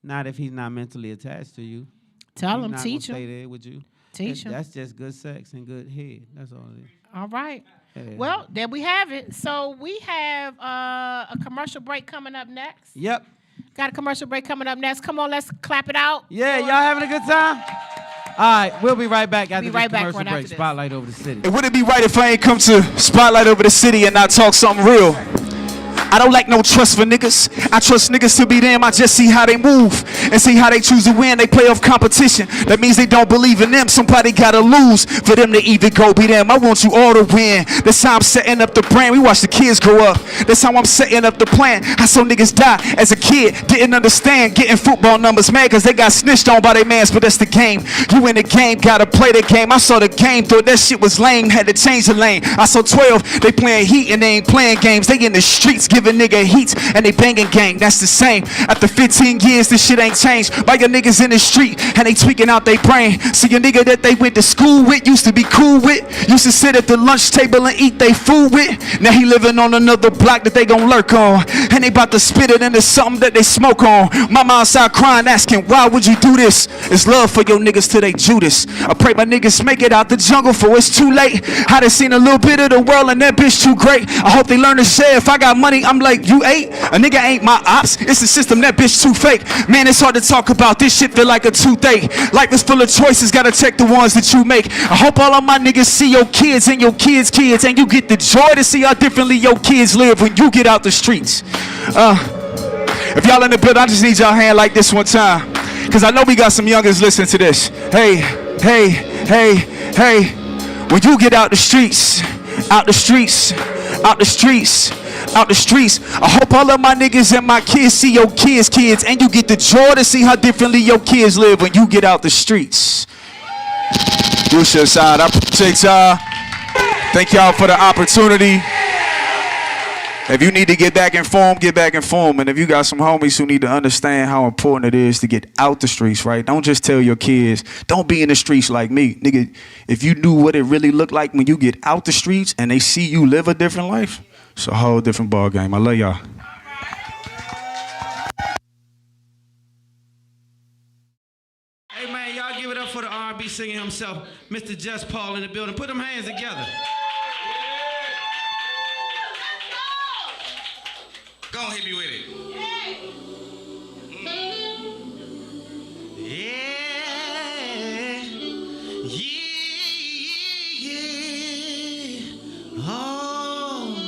Not if he's not mentally attached to you. Tell him, he's not teach him. Stay there with you. Teach him. That's just good sex and good head. That's all it is. All right. Yeah. Well, there we have it. So we have a commercial break coming up next. Yep. Got a commercial break coming up next. Come on, let's clap it out. Yeah, y'all having a good time? All right, we'll be right back after this commercial right break. after this. Spotlight over the city. Would it be right if I ain't come to Spotlight over the city and not talk something real? I don't like no trust for niggas. I trust niggas to be them. I just see how they move and see how they choose to win. They play off competition. That means they don't believe in them. Somebody gotta lose for them to either go be them. I want you all to win. That's how I'm setting up the brand. We watch the kids grow up. That's how I'm setting up the plan. I saw niggas die as a kid. Didn't understand getting football numbers mad cause they got snitched on by their mans. But that's the game. You in the game, gotta play the game. I saw the game, thought that shit was lame. Had to change the lane. I saw 12. They playing heat and they ain't playing games. They in the streets giving giving nigga heat and they banging gang. That's the same. After 15 years, this shit ain't changed. By your niggas in the street and they tweaking out they brain. See your nigga that they went to school with, used to be cool with, used to sit at the lunch table and eat they food with. Now he living on another block that they gon' lurk on, and they about to spit it into something that they smoke on. Mama outside crying, asking, why would you do this? It's love for your niggas till they Judas. I pray my niggas make it out the jungle for it's too late. I done seen a little bit of the world and that bitch too great. I hope they learn to share. If I got money, I'm like, you ate? A nigga ain't my ops. It's the system, that bitch too fake. Man, it's hard to talk about this shit, feel like a toothache. Life is full of choices, gotta check the ones that you make. I hope all of my niggas see your kids and your kids' kids, and you get the joy to see how differently your kids live when you get out the streets. If y'all in the building, I just need y'all hand like this one time, cause I know we got some youngers listening to this. Hey, hey, hey, hey. When you get out the streets, out the streets, out the streets, out the streets, I hope all of my niggas and my kids see your kids' kids, and you get the joy to see how differently your kids live when you get out the streets. You should side. I appreciate y'all. Thank y'all for the opportunity. If you need to get back informed, get back informed. And if you got some homies who need to understand how important it is to get out the streets, right? Don't just tell your kids, don't be in the streets like me. Nigga, if you knew what it really looked like when you get out the streets and they see you live a different life, it's a whole different ball game. I love y'all. Hey, man, y'all give it up for the R&B singer himself, Mr. Just Paul in the building. Put them hands together. Go on, hit me with it. Yeah, yeah. Oh,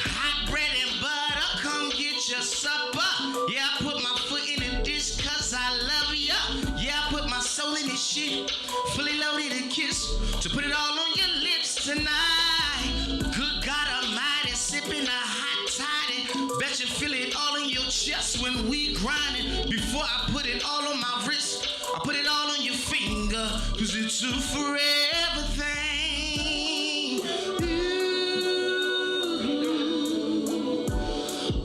hot bread and butter, come get your supper. Yeah, I put my foot in the dish cause I love ya. Yeah, I put my soul in this shit, fully loaded and kiss, to put it all on your lips tonight. Good God Almighty, sipping a hot toddy. Bet you feel it all in your chest when we grinding. Before I put it all on my wrist, I put it all on your finger, cause it's a forever thing. Ooh.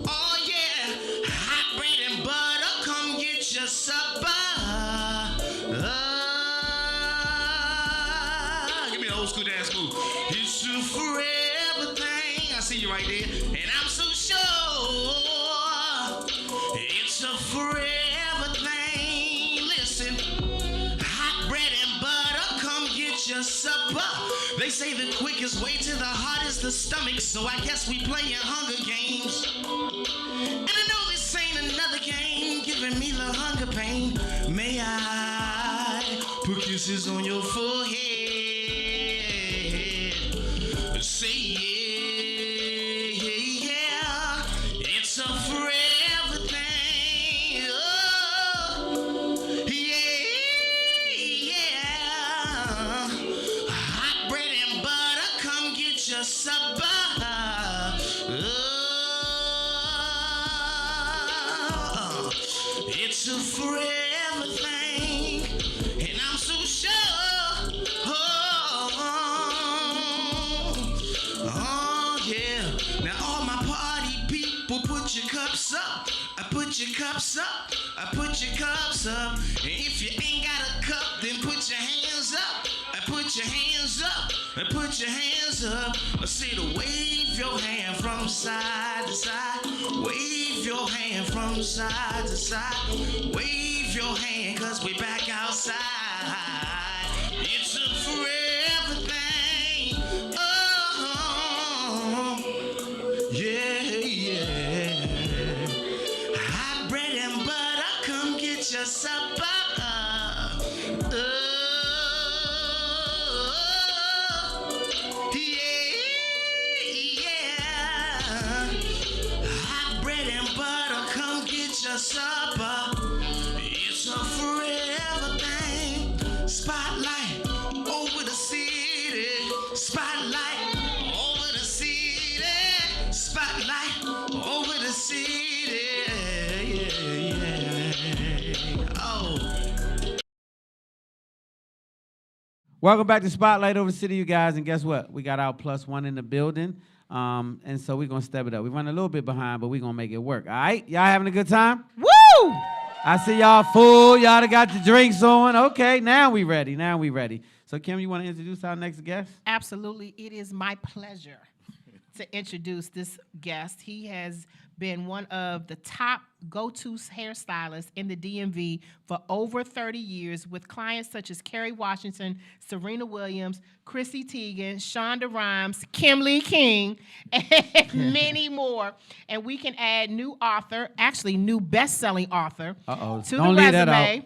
Oh yeah, hot bread and butter, come get your supper. Give me an old school dance move. It's a forever thing. I see you right there, and I'm so sure it's a forever thing. Listen, hot bread and butter, come get your supper. They say the quickest way to the heart is the stomach, so I guess we playing Hunger Games. And I know this ain't another game giving me the hunger pain. May I put kisses on your forehead? Say yeah, it's a forever thing. Oh, yeah. Hot bread and butter, come get your supper. Oh, it's a forever thing, and I'm so sure. Oh yeah, now all my party people, put your cups up. I put your cups up. I put your cups up. And if you ain't got a cup, then put your hands up. I put your hands up. I put your hands up. I say to wave your hand from side to side. Wave your hand from side to side. Wave your hand, cause we back outside. It's a forever thing. Yeah. Hot bread and butter, come get your supper. Yeah. Hot bread and butter, come get your supper. It's a forever thing. Spotlight over the city. Spotlight over the city. Spotlight over the city. Yeah. Oh. Welcome back to Spotlight over the City, you guys. And guess what? We got our +1 in the building. And so we're going to step it up. We run a little bit behind, but we're going to make it work. All right? Y'all having a good time? Woo! I see y'all full. Y'all done got the drinks on. Okay, now we ready. So, Kim, you want to introduce our next guest? Absolutely. It is my pleasure to introduce this guest. He has been one of the top go-to hairstylists in the DMV for over 30 years with clients such as Kerry Washington, Serena Williams, Chrissy Teigen, Shonda Rhimes, Kim Lee King, and many more. And we can add new best-selling author to Don't the leave that resume. out.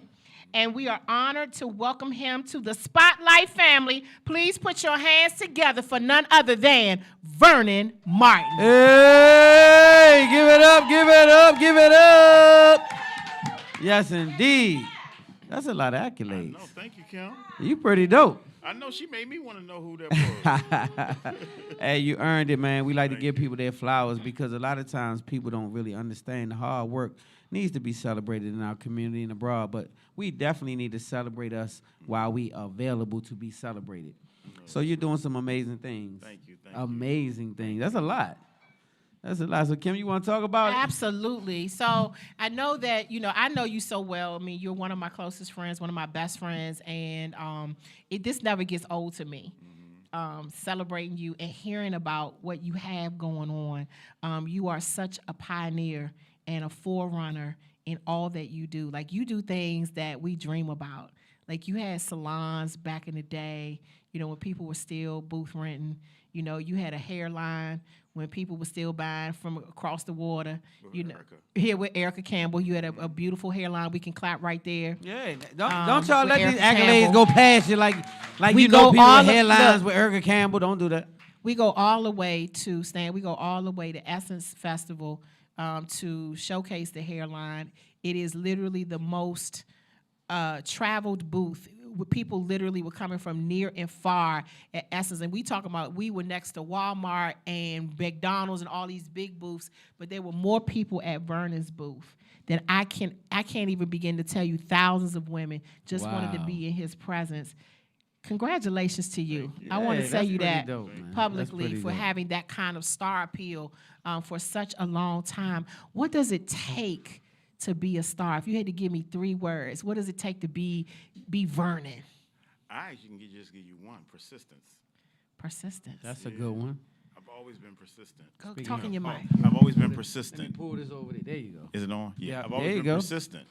And we are honored to welcome him to the Spotlight family. Please put your hands together for none other than Vernon Martin. Hey, give it up, give it up, give it up. Yes, indeed. That's a lot of accolades. No, thank you, Kim. You pretty dope. I know she made me want to know who that was. Hey, you earned it, man. We like to give people their flowers because a lot of times people don't really understand the hard work needs to be celebrated in our community and abroad, but we definitely need to celebrate us while we are available to be celebrated. So you're doing some amazing things. Thank you. Amazing things. That's a lot. So Kim, you want to talk about it? Absolutely. So I know that, I know you so well. I mean, you're one of my closest friends, one of my best friends, and this never gets old to me. Celebrating you and hearing about what you have going on. You are such a pioneer and a forerunner in all that you do. Like, you do things that we dream about. Like, you had salons back in the day, when people were still booth renting. You had a hairline when people were still buying from across the water. Here with Erica Campbell, you had a beautiful hairline. We can clap right there. Yeah, don't y'all let these Erica accolades Campbell. go past you like We people go with all headlines look. with Erica Campbell. Don't do that. We go all the way to Stan. We go all the way to Essence Festival to showcase the hairline. It is literally the most traveled booth. People literally were coming from near and far at Essence. And we were next to Walmart and McDonald's and all these big booths, but there were more people at Vernon's booth than I can't even begin to tell you. Thousands of women just wanted to be in his presence. Congratulations to you. I want to say you that dope, publicly for having that kind of star appeal for such a long time. What does it take to be a star? If you had to give me 3 words, what does it take to be Vernon? I actually can just give you one: persistence. Persistence. That's a good one. I've always been persistent. Go talk in your mic. I've always been Let me persistent. pull this over there. There you go. Is it on? Yeah, I've there always you been go. persistent.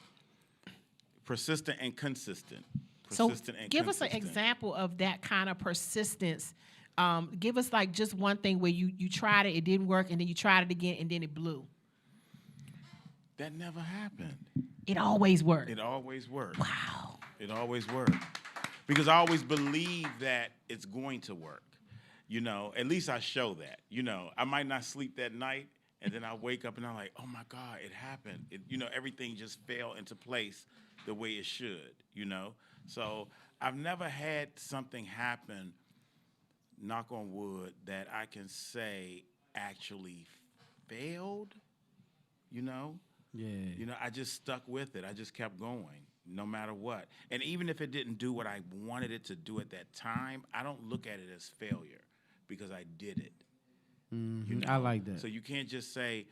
Persistent and consistent. So Persistent and give us an consistent. example of that kind of persistence. Give us like just one thing where you tried it, it didn't work, and then you tried it again, and then it blew. That never happened. It always worked. It always worked. Wow. It always worked. Because I always believe that it's going to work. At least I show that. I might not sleep that night, and then I wake up and I'm like, oh my God, it happened. Everything just fell into place the way it should, So I've never had something happen, knock on wood, that I can say actually failed, Yeah. I just stuck with it. I just kept going, no matter what. And even if it didn't do what I wanted it to do at that time, I don't look at it as failure because I did it. I like that. So you can't just say,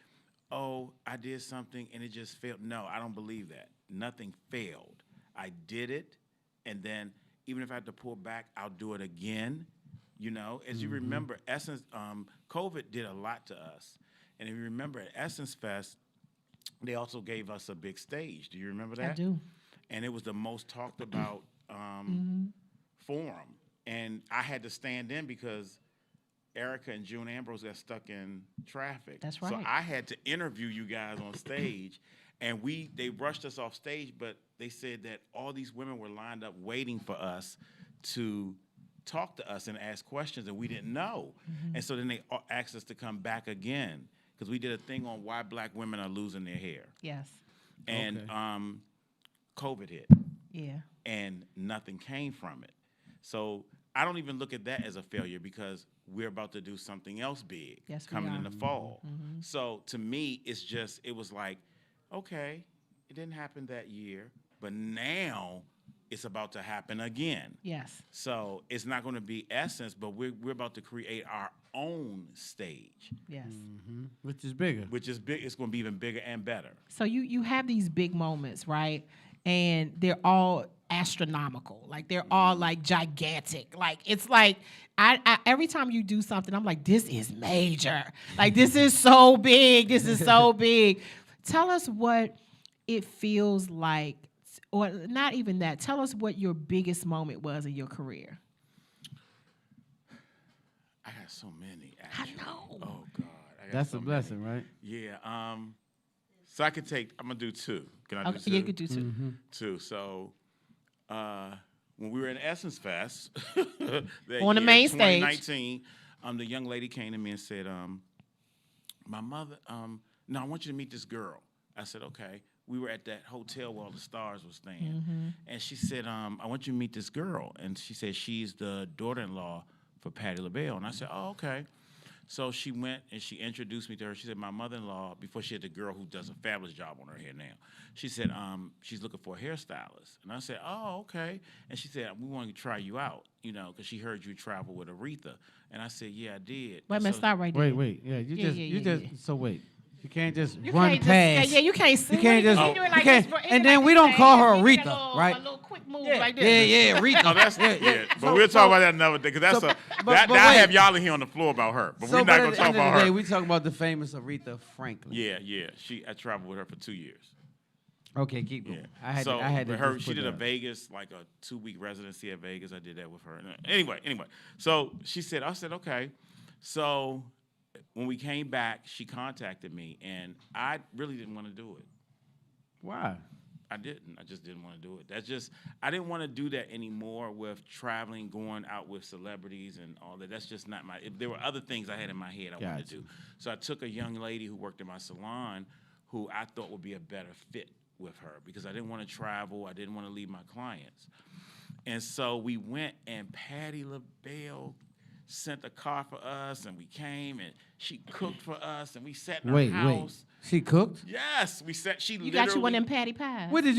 oh, I did something and it just failed. No, I don't believe that. Nothing failed. I did it, and then even if I have to pull back, I'll do it again. As you remember, Essence, COVID did a lot to us. And if you remember at Essence Fest, they also gave us a big stage. Do you remember that? I do. And it was the most talked about forum. And I had to stand in because Erica and June Ambrose got stuck in traffic. That's right. So I had to interview you guys on stage. And they rushed us off stage, but they said that all these women were lined up waiting for us to talk to us and ask questions, and we didn't know. And so then they asked us to come back again because we did a thing on why Black women are losing their hair. Yes. And Okay. COVID hit, Yeah. and nothing came from it. So I don't even look at that as a failure because we're about to do something else big Yes, we coming are. in the fall. So to me, it was like, okay, it didn't happen that year, but now it's about to happen again. Yes. So it's not going to be Essence, but we're about to create our own stage, Yes. Which is bigger. which is big. It's going to be even bigger and better. So you have these big moments, right? And they're all astronomical. Like they're all like gigantic. Like it's like I every time you do something, I'm like, this is major. Like this is so big. This is so big. Tell us what it feels like, or not even that. Tell us what your biggest moment was in your career. I got so many. I Actually. know. Oh God, I got That's so a blessing, right? Yeah. So I could take. I'm gonna do two. Can I do Okay, two? yeah, you could do two. Two. So, when we were in Essence Fest that On the year, main stage. 2019, the young lady came to me and said, "My mother, no, I want you to meet this girl." I said, "Okay." We were at that hotel where all the stars were staying, and she said, "I want you to meet this girl," and she said she's the daughter-in-law for Patti LaBelle, and I said, "Oh, okay." So she went and she introduced me to her. She said, my mother-in-law, before she had the girl who does a fabulous job on her hair now, she said, she's looking for a hairstylist. And I said, oh, okay. And she said, we want to try you out, you know, because she heard you travel with Aretha. And I said, yeah, I did. Wait a minute, stop right there. Wait. Yeah, Yeah. So wait. You can't just You run can't past. Just, yeah, you can't see. You can't just. do it like you can't. this, And then we don't call her Aretha, right? A little quick move Yeah, like this. yeah, Aretha. No, that's yeah. But So- we'll talk so- about that another day because that's so- a but that wait. I have y'all in here on the floor about her, but we're not gonna talk about her. We talking about the famous Aretha Franklin. Yeah. I traveled with her for 2 years. Okay, keep going. Yeah. I had so to, I had to with her, just she put did a that. Vegas, like a 2-week residency at Vegas. I did that with her. Anyway. So I said, okay. So when we came back, she contacted me, and I really didn't want to do it. Why? I didn't. I just didn't want to do it. I didn't want to do that anymore with traveling, going out with celebrities and all that. That's just not there were other things I had in my head I wanted to do. So I took a young lady who worked in my salon who I thought would be a better fit with her because I didn't want to travel. I didn't want to leave my clients. And so we went, and Patti LaBelle sent a car for us, and we came, and she cooked for us, and we sat in her house. She cooked? Yes, we sat. She You literally got you one of them patty pies. What did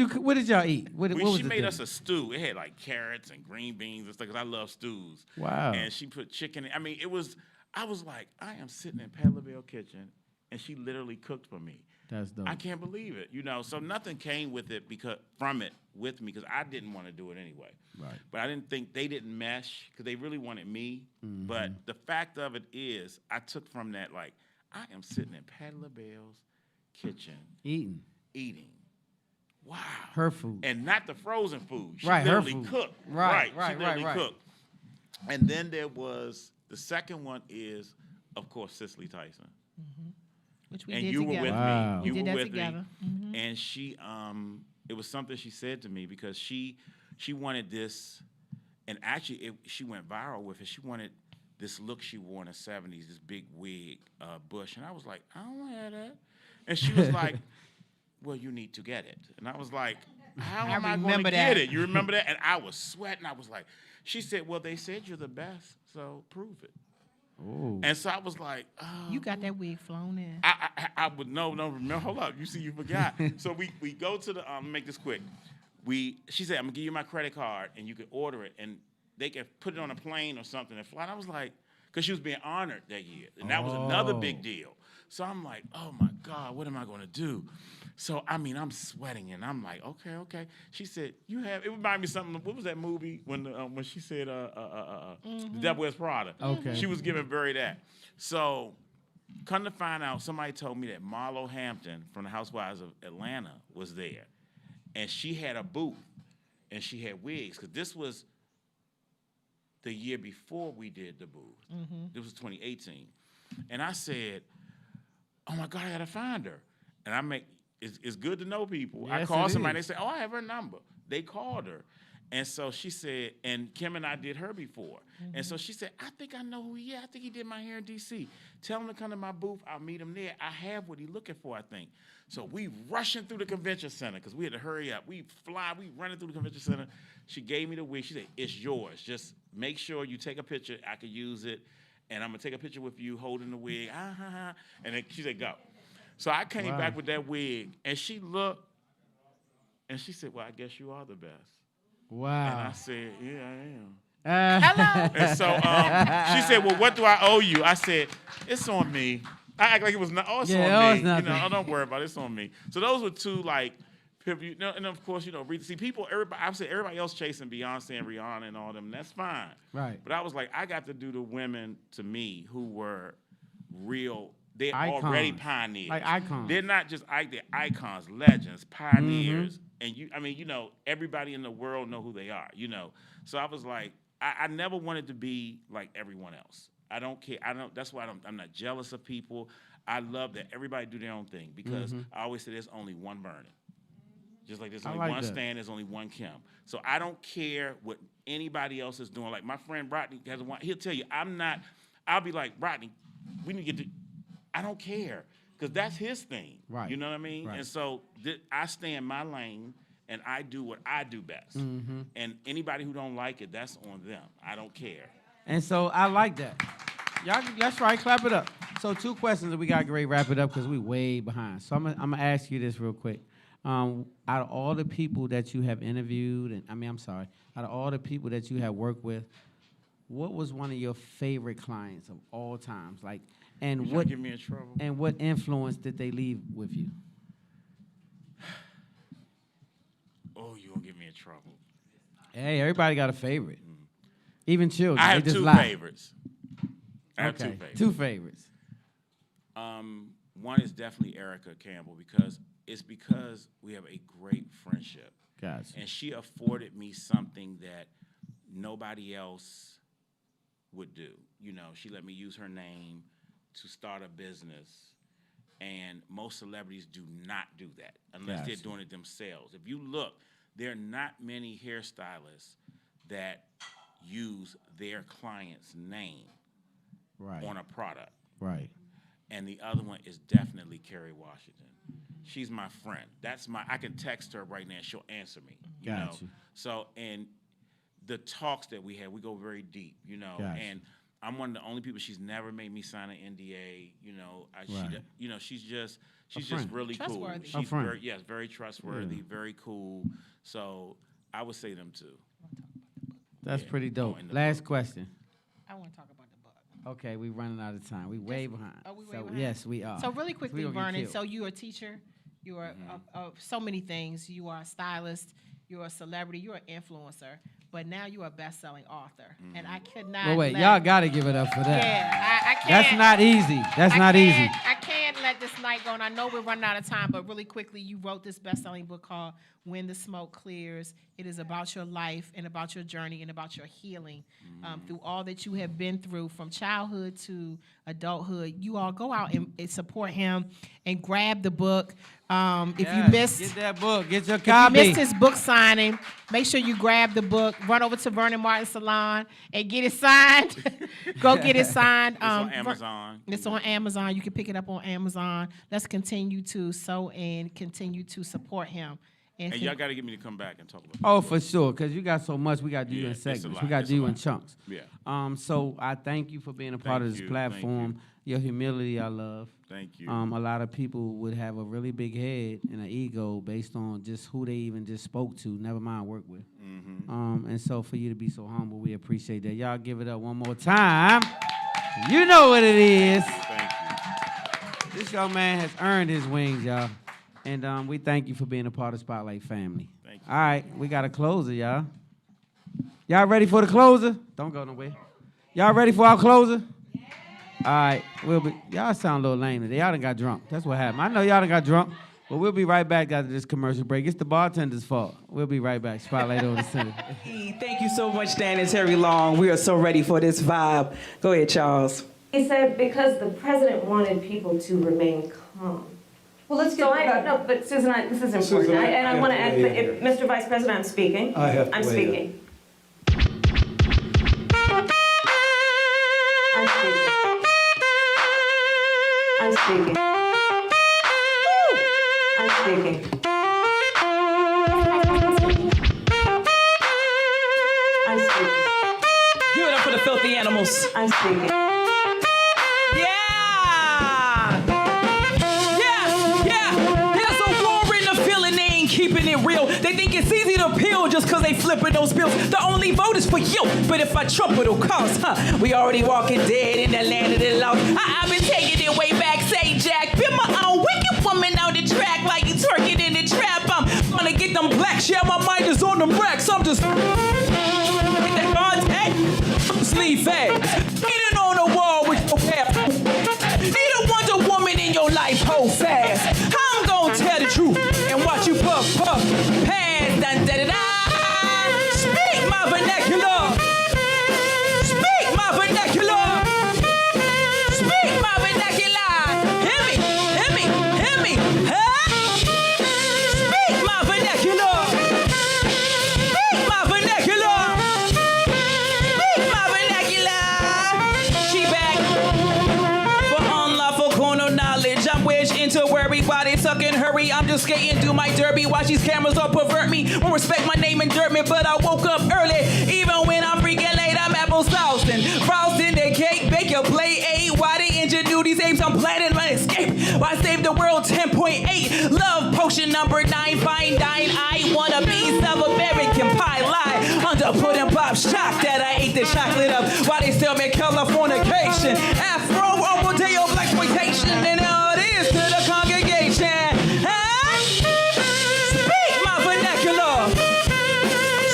y'all eat? What was she the made dinner? us a stew. It had like carrots and green beans and stuff because I love stews. Wow. And she put chicken in. I mean, I was like, I am sitting in Patti LaBelle kitchen, and she literally cooked for me. That's dope. I can't believe it, you know. So nothing came with it with me because I didn't want to do it anyway. Right. But I didn't think they didn't mesh because they really wanted me. But the fact of it is, I took from that like I am sitting in Patti LaBelle's kitchen Eating. Wow. Her food. And not the frozen food. She Right, her literally food. cooked. Right. She literally cooked. And then there was the second one is, of course, Cicely Tyson. Which we And did you together. were with Wow. me. You We did were that with together. me. And she, it was something she said to me because she wanted this, and actually she went viral with it. She wanted this look she wore in the 70s, this big wig, bush. And I was like, I don't want to have that. And she was like, well, you need to get it. And I was like, how am I going to remember get that. it? You remember that? And I was sweating. I was like, she said, well, they said you're the best, so prove it. Ooh. And so I was like, oh. You got that wig flown in. I would remember. Hold up, you see, you forgot. So we go to the make this quick. She said, I'm gonna give you my credit card and you can order it and they can put it on a plane or something and fly. And I was like, because she was being honored that year, and that was another big deal. So I'm like, oh my God, what am I gonna do? So I mean, I'm sweating and I'm like, okay. She said, it reminded me of something. What was that movie when she said, The Devil Wears Prada? Okay. She was giving Barry that. So, come to find out, somebody told me that Marlo Hampton from the Housewives of Atlanta was there. And she had a booth, and she had wigs, because this was the year before we did the booth. This was 2018. And I said, oh my God, I gotta find her. And it's good to know people. I Yes, called it somebody, is. they said, oh, I have her number. They called her. And so she said, and Kim and I did her before. And so she said, I think I know who he is. I think he did my hair in D.C. Tell him to come to my booth. I'll meet him there. I have what he's looking for, I think. So we rushing through the convention center because we had to hurry up. We running through the convention center. She gave me the wig. She said, it's yours. Just make sure you take a picture. I could use it. And I'm going to take a picture with you holding the wig. And then she said, go. So I came back with that wig, and she looked, and she said, well, I guess you are the best. Wow. And I said, yeah, I am. Hello. And so she said, well, what do I owe you? I said, it's on me. I act like it was not. Oh, it's on me. It's nothing. Oh, don't worry about it. It's on me. So those were two like people. And of course, see people. Everybody else chasing Beyonce and Rihanna and all them. And that's fine. Right. But I was like, I got to do the women to me who were real. They're Icons. already pioneers. Like icons. They're not just they're icons, legends, pioneers. And everybody in the world know who they are. So I was like, I never wanted to be like everyone else. I don't care. That's why I'm not jealous of people. I love that everybody do their own thing because I always say there's only one Vernon. Just like there's only one Stan, there's only one Kim. So I don't care what anybody else is doing. Like my friend Rodney has one. He'll tell you I'll be like, Rodney, we need to get to. I don't care because that's his thing. Right. You know what I mean? Right. And so I stay in my lane and I do what I do best. And anybody who don't like it, that's on them. I don't care. And so I like that. Y'all, that's right. Clap it up. So 2 questions that we got to get ready to wrap it up because we way behind. So I'm gonna ask you this real quick. Out of all the people that you have interviewed, out of all the people that you have worked with, what was one of your favorite clients of all times? What get me in trouble? And what influence did they leave with you? Oh, you gonna get me in trouble? Hey, everybody got a favorite. Even children. I have they just 2 lie. favorites. I have 2 favorites. 2 favorites. One is definitely Erica Campbell because we have a great friendship. Gotcha. And she afforded me something that nobody else would do. She let me use her name to start a business. And most celebrities do not do that unless they're doing it themselves. If you look, there are not many hairstylists that use their client's name on a product. Right. And the other one is definitely Kerry Washington. She's my friend. I can text her right now and she'll answer me. You know? So, and the talks that we had, we go very deep, and I'm one of the only people she's never made me sign an NDA. She's just really cool. She's very trustworthy, very cool. So I would say them 2. That's pretty dope. Last question. I want to talk about the book. Okay, we running out of time. We way behind. Are we way behind? Yes, we are. So really quickly, Vernon, so you're a teacher. You are so many things. You are a stylist. You're a celebrity. You're an influencer. But now you're a best-selling author. And I could not wait, y'all got to give it up for that. Yeah, I can't. That's not easy. That's not easy. I can't let this night go, and I know we're running out of time, but really quickly, you wrote this best-selling book called When the Smoke Clears. It is about your life and about your journey and about your healing through all that you have been through from childhood to adulthood. You all go out and support him and grab the book. If you missed... Get that book. Get your copy. If you missed his book signing, make sure you grab the book, run over to Vernon Martin Salon and get it signed. Go get it signed. It's on Amazon. It's on Amazon. You can pick it up on Amazon. Let's continue to sow and continue to support him. And y'all got to get me to come back and talk about it. Oh, for sure, because you got so much. We got to do you in segments. We got to do you in chunks. Yeah. So I thank you for being a part of this platform. Your humility, I love. Thank you. A lot of people would have a really big head and an ego based on just who they even just spoke to, never mind work with. And so for you to be so humble, we appreciate that. Y'all give it up one more time. You know what it is. Thank you. This young man has earned his wings, y'all. And we thank you for being a part of Spotlight family. Thank you. All right, we got a closer, y'all. Y'all ready for the closer? Don't go nowhere. Y'all ready for our closer? All right, y'all sound a little lame today. Y'all done got drunk. That's what happened. I know y'all done got drunk, but we'll be right back after this commercial break. It's the bartender's fault. We'll be right back. Spotlight over the center. Thank you so much, Dan and Terry Long. We are so ready for this vibe. Go ahead, Charles. He said because the president wanted people to remain calm. Well, let's get no, but Susan, this is important. Susan, I want to add, Mr. Vice President, I'm speaking. I'm speaking. I'm speaking. I'm speaking. I'm speaking. Give it up for the filthy animals. I'm speaking. keeping it real. They think it's easy to peel just cause they flipping those bills. The only vote is for you, but if I trump it'll cost, we already walking dead in the land of the lost. I've been taking it way back, say Jack. Been my own wicked woman out the track like you twerking in the trap. I'm gonna get them blacks, yeah, my mind is on them racks. I'm just hit that contact, sleeve fast. Get it on the wall with your cap. Need a Wonder Woman in your life, hold fast. I'm gonna tell the truth and watch you puff, puff, pass, dun, da, da, da. Speak my vernacular. Speak my vernacular. Speak my vernacular. Hear me, hear me, hear me. Huh? Speak my vernacular. Speak my vernacular. Speak my vernacular. She back for unlawful corner knowledge. I'm wedged into worry while they suck and hurry. I'm just skating through my derby. Watch these cameras all pervert me. Won't respect my name and dirt me, but I woke up early. Even when I'm freaking late, I'm apple saucing. Frosting the cake, bake your play 8. Why they engineer these apes? I'm planning my escape. Why save the world 10.8? Love potion number 9, fine dine. I wanna be South American pie lie. Under pudding pop shock that I ate the chocolate up. Why they still make Californication? Afro, Orodeo, blaxploitation, and all it is to the congregation. Huh? Speak my vernacular.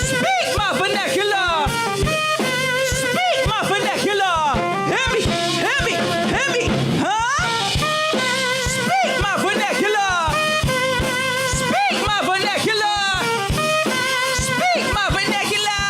Speak my vernacular. Speak my vernacular. Hear me, hear me, hear me. Huh? Speak my vernacular. Speak my vernacular. Speak my vernacular.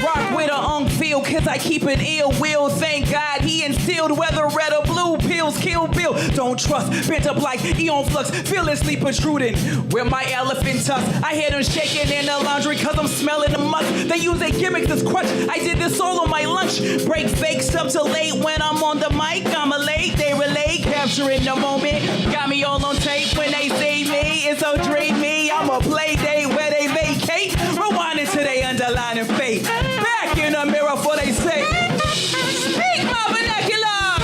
Rock with a feel, cause I keep an ill will. Thank God he instilled whether red or blue pills kill Bill. Don't trust, bent up like Eon Flux, fearlessly protruding where my elephant tucks. I hear them shaking in the laundry cause I'm smelling the muck. They use their gimmicks as crutch. I did this all on my lunch break, fake stuff till late. When I'm on the mic, I'm a late. They relate, capturing the moment. Got me all on tape when they say me. It's so dreamy. I'm a play date where they vacate. Rewinding to they underlining fate. Back in the mirror for they say. Speak my vernacular.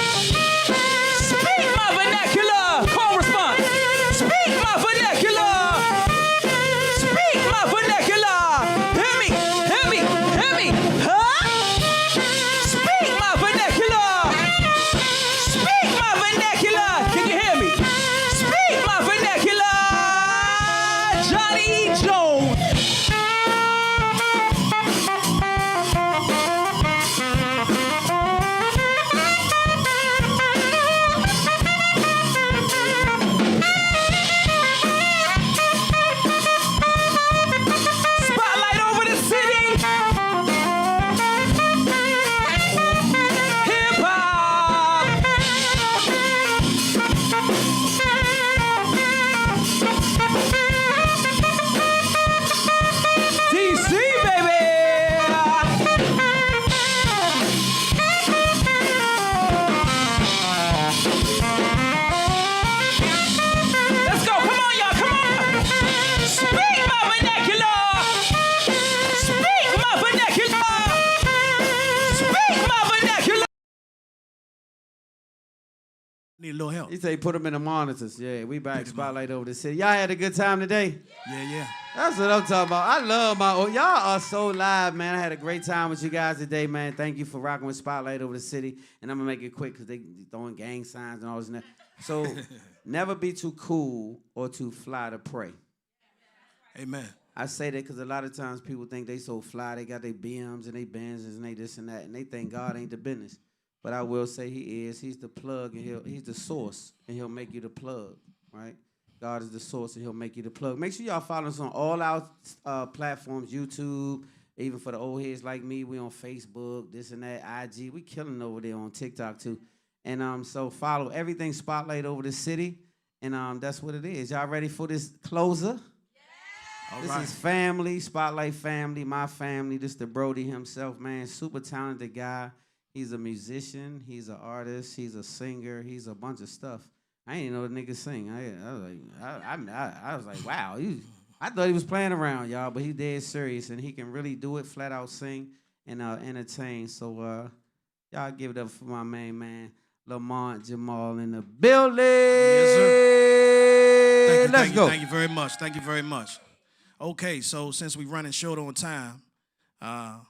Speak my vernacular. Call response. Speak my vernacular. Speak my vernacular. Hear me, hear me, hear me. Huh? Speak my vernacular. Speak my vernacular. Can you hear me? Speak my vernacular. Johnny Jones. Spotlight over the city. Hip hop. DC, baby. Let's go. Come on, y'all. Come on. Speak my vernacular. Speak my vernacular. Speak my vernacular. Need a little help. He say put them in the monitors. Yeah, we back. Spotlight over the city. Y'all had a good time today? Yeah. That's what I'm talking about. I love y'all are so live, man. I had a great time with you guys today, man. Thank you for rocking with Spotlight over the city. And I'm gonna make it quick because they throwing gang signs and all this and that. So never be too cool or too fly to pray. Amen. I say that because a lot of times people think they so fly, they got their BMs and they Benzes and they this and that, and they think God ain't the business. But I will say he is. He's the plug and he's the source, and he'll make you the plug, right? God is the source and he'll make you the plug. Make sure y'all follow us on all our platforms, YouTube, even for the old heads like me, we on Facebook, this and that, IG. We killing over there on TikTok too. And so follow everything Spotlight over the city. And that's what it is. Y'all ready for this closer? All This right. is family, Spotlight family, my family. This the Brody himself, man. Super talented guy. He's a musician. He's an artist. He's a singer. He's a bunch of stuff. I didn't know the nigga sing. I was like, wow. I thought he was playing around, y'all, but he's dead serious, and he can really do it, flat out sing and entertain. So y'all give it up for my main man, Lamont Jamal in the building. Yes, sir. Thank let's go. Thank you very much. Thank you very much. Okay, so since we're running short on time, I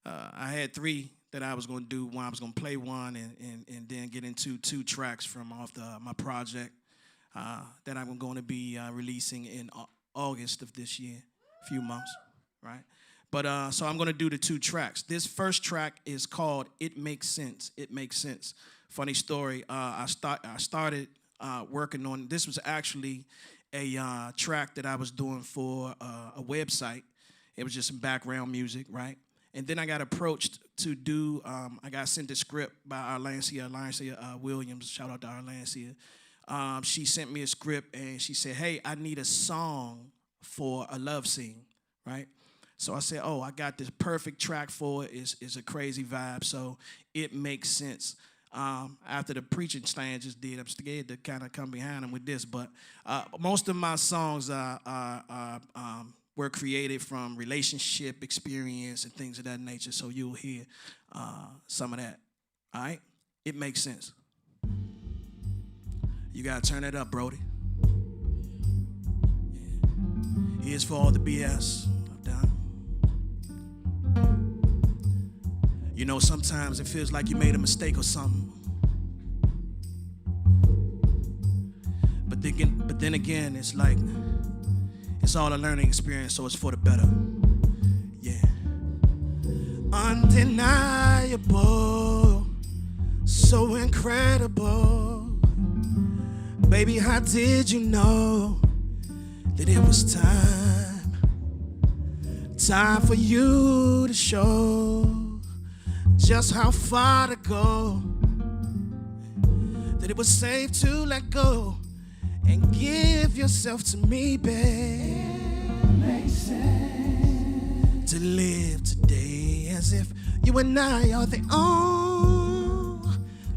had 3 that I was going to do. One, I was going to play one and then get into 2 tracks from off my project that I'm going to be releasing in August of this year, a few months, right? But so I'm going to do the 2 tracks. This first track is called "It Makes Sense." It makes sense. Funny story. I started working on this. Was actually a track that I was doing for a website. It was just some background music, right? And then I got approached to do. I got sent the script by Arlancia Williams. Shout out to Arlancia. She sent me a script and she said, "Hey, I need a song for a love scene," right? So I said, "Oh, I got this perfect track for it. It's a crazy vibe, so it makes sense." After the preaching stand just did, I'm scared to kind of come behind him with this, but most of my songs were created from relationship experience and things of that nature, so you'll hear some of that, all right? It makes sense. You gotta turn it up, Brody. Yeah. Here's for all the BS I've done. You know, sometimes it feels like you made a mistake or something. But then again, it's like, it's all a learning experience, so it's for the better. Yeah. Undeniable, so incredible. Baby, how did you know that it was time? Time for you to show just how far to go, that it was safe to let go and give yourself to me, babe. Makes sense to live today as if you and I are the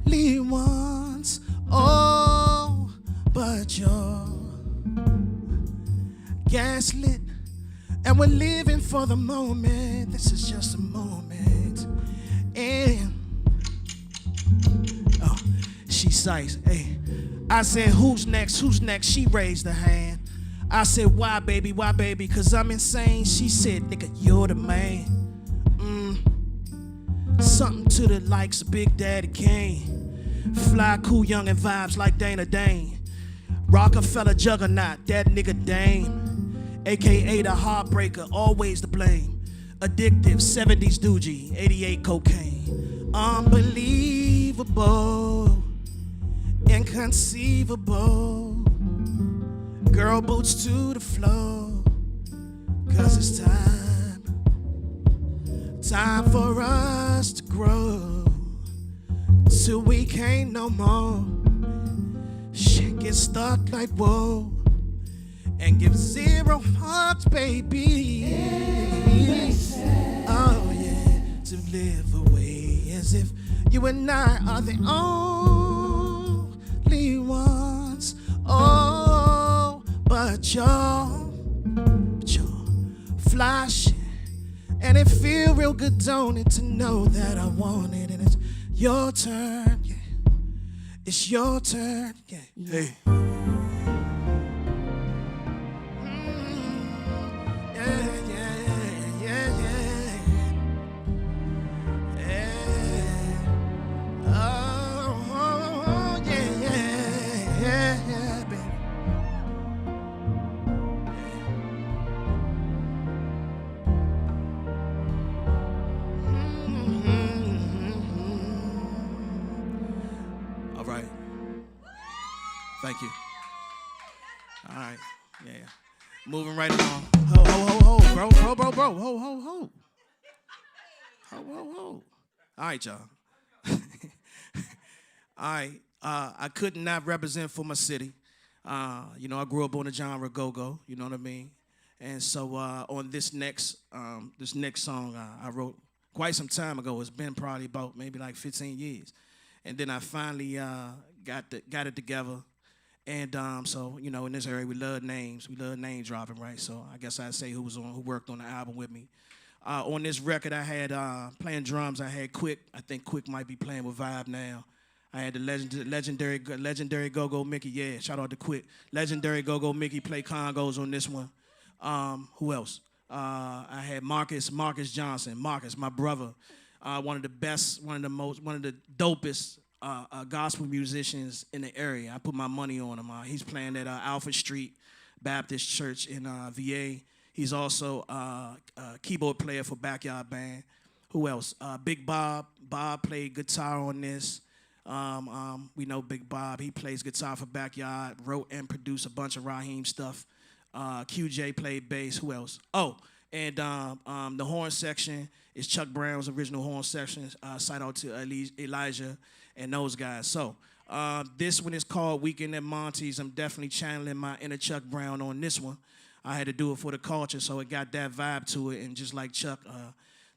only ones. Oh, but you're gaslit and we're living for the moment. This is just a moment. And oh, she sighs. Hey, I said, who's next? Who's next? She raised her hand. I said, why, baby? Why, baby? Cause I'm insane. She said, nigga, you're the man. Something to the likes of Big Daddy Kane. Fly, cool, young, and vibes like Dana Dane. Rockefeller juggernaut, that nigga Dame. AKA the heartbreaker, always to blame. Addictive, 70s doogie, 88 cocaine. Unbelievable, inconceivable. Girl boots to the floor, cause it's time. Time for us to grow, till we can't no more. Shit gets stuck like whoa, and give 0 fucks, baby. Oh yeah, to live away as if you and I are the only ones. Oh, but you're flashing, and it feel real good, don't it, to know that I want it, and it's your turn, yeah. It's your turn, yeah. Hey. Thank you. All right, yeah. Moving right along. Ho, ho, ho, ho, bro, bro, bro, bro. Ho, ho, ho. Ho, ho, ho. All right, y'all. All right, I could not represent for my city. You know, I grew up on the genre go-go, you know what I mean? And so on this next song I wrote quite some time ago. It's been probably about maybe like 15 years. And then I finally got it together. And so, you know, in this area, we love names. We love name dropping, right? So I guess I'd say who worked on the album with me. On this record, I had playing drums. I had Quick. I think Quick might be playing with Vibe now. I had the legendary Go-Go Mickey. Yeah, shout out to Quit. Legendary Go-Go Mickey play congos on this one. Who else? I had Marcus Johnson. Marcus, my brother, one of the best, one of the dopest gospel musicians in the area. I put my money on him. He's playing at Alfred Street Baptist Church in VA. He's also a keyboard player for Backyard Band. Who else? Big Bob. Bob played guitar on this. We know Big Bob. He plays guitar for Backyard, wrote and produced a bunch of Raheem stuff. QJ played bass. Who else? Oh, and the horn section is Chuck Brown's original horn section. Shout out to Elijah and those guys. So this one is called Weekend at Monty's. I'm definitely channeling my inner Chuck Brown on this one. I had to do it for the culture, so it got that vibe to it. And just like Chuck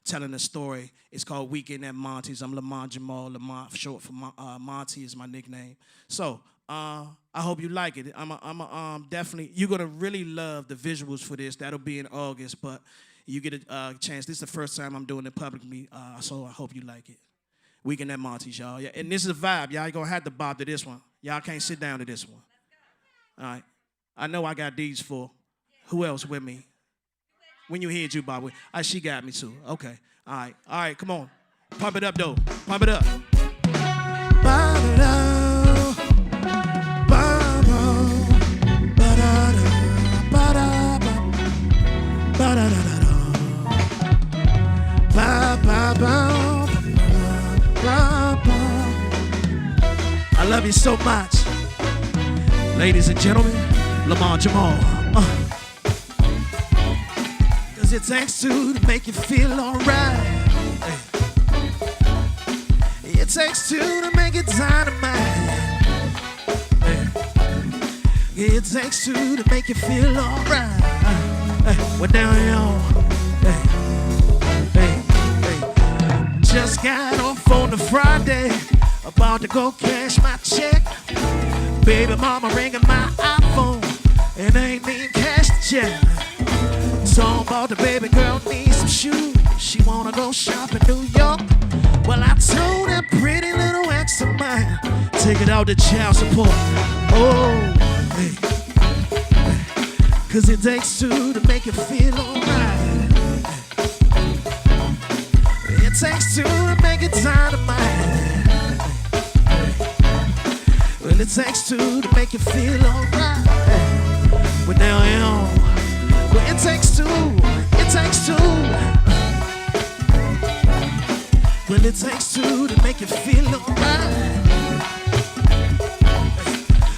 telling a story, it's called Weekend at Monty's. I'm Lamont Jamal. Lamont, short for Monty is my nickname. So I hope you like it. I'm definitely, you're gonna really love the visuals for this. That'll be in August, but you get a chance. This is the first time I'm doing it publicly, so I hope you like it. Weekend at Monty's, y'all. Yeah, and this is a vibe. Y'all gonna have to bob to this one. Y'all can't sit down to this one. All right. I know I got these four. Who else with me? When you hear you, Bob. She got me too. Okay. All right, come on. Pump it up, though. Pump it up. I love you so much. Ladies and gentlemen, Lamont Jamal. Cause it takes two to make you feel alright. It takes two to make it dynamite. It takes two to make you feel alright. We're down, y'all. Just got off on the Friday, about to go cash my check. Baby mama ringing my iPhone, and I ain't even cash the check. Talking about the baby girl needs some shoes. She wanna go shop in New York. Well, I told that pretty little ex of mine, take it out to child support. Oh, hey. Cause it takes two to make you feel alright. It takes two to make it dynamite. Well, it takes two to make you feel alright. Well, now I am. Well, it takes two. It takes two. Well, it takes two to make you feel alright.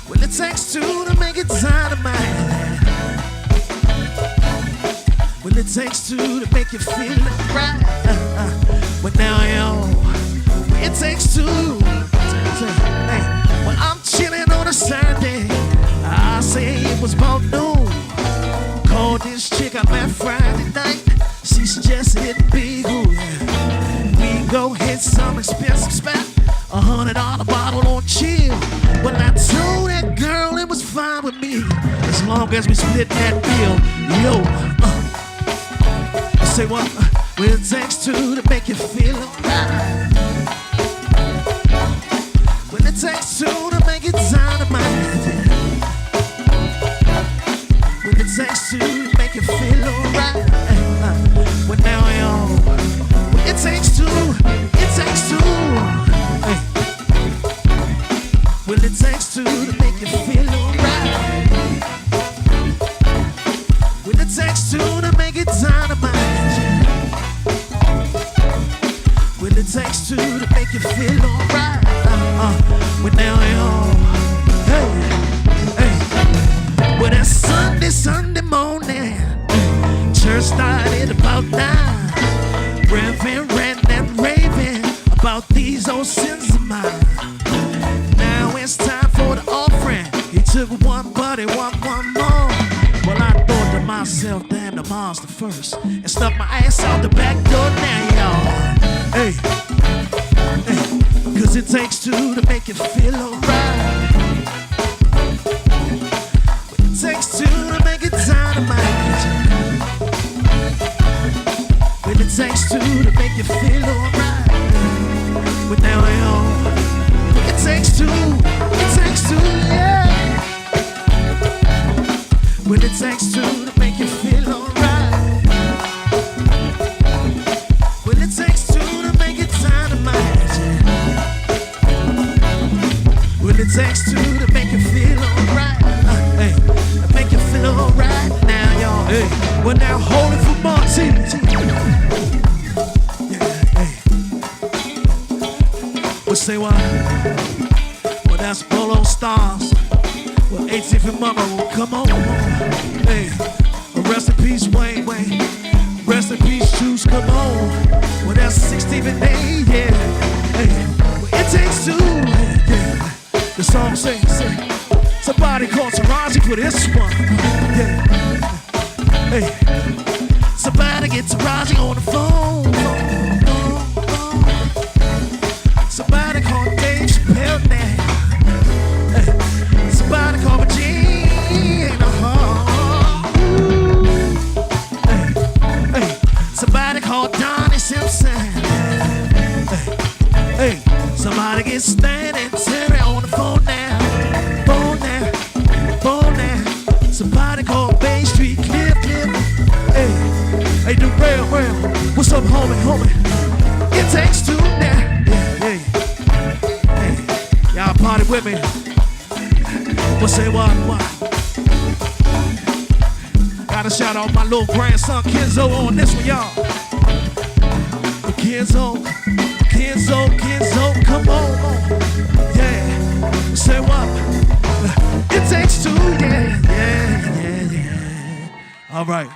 Well, it takes two to make it dynamite. Well, it takes two to make you feel alright. But now I am. It takes two. Hey, well, I'm chilling on a Saturday. I say it was about noon. Called this chick I met Friday night. She suggested it'd be good. We go hit some expensive spot, $100 bottle on chill. Well, I told that girl it was fine with me as long as we split that bill. Yo, say what? Well, it takes two to make you feel alright. Well, it takes two to make it dynamite. Well, it takes two to make you feel alright. Well, now I am. Well, it takes two. It takes two. Hey. Well, it takes two to make you feel alright. Well, it takes two to make it dynamite. Well, it takes two to make you feel alright. Well, now I am. Hey. Well, that's Sunday morning. Church started about 9. Reverend ranting and raving about these old sins of mine. Now it's time for the offering. He took one buddy, one more. Well, I thought to myself, damn, the monster first, and stuck my ass out the back door now, y'all. Hey, hey, cause it takes two to make you feel alright. It takes two to make it dynamite. Well, it takes two to make you feel alright. But now I am. It it takes two, yeah. When it takes two to make you feel alright. When it takes two to make it dynamite, yeah. When it takes two to make you feel alright, hey, to make you feel alright now, y'all. Hey, we're now holding for Martini. Well, say what? Well, that's Polo Stars. Well, 18th and Mama, well, come on. Hey, rest in peace, Wayne. Rest in peace, Juice, come on. Well, that's 16th and Day, yeah. Hey, well, it takes two, yeah. The song says, somebody call Taraji for this one, yeah. Hey, somebody get Taraji on the phone. Somebody call Dave Chappelle now. Hey, somebody call Regina Hall. Hey, somebody call Donnie Simpson. Hey, somebody get Stan and Terry on the phone now. Phone now. Somebody call Bay Street Clip. Hey, do real. What's up, homie? It takes two now. Hey, y'all party with me. We'll say what? Gotta shout out my little grandson Kenzo on this one, y'all. Kenzo, come on. Yeah, we'll say what? It takes two, yeah. All right.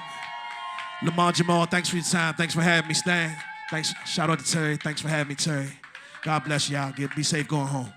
Lamar Jamal, thanks for your time. Thanks for having me, Stan. Thanks. Shout out to Terry. Thanks for having me, Terry. God bless y'all. Be safe going home.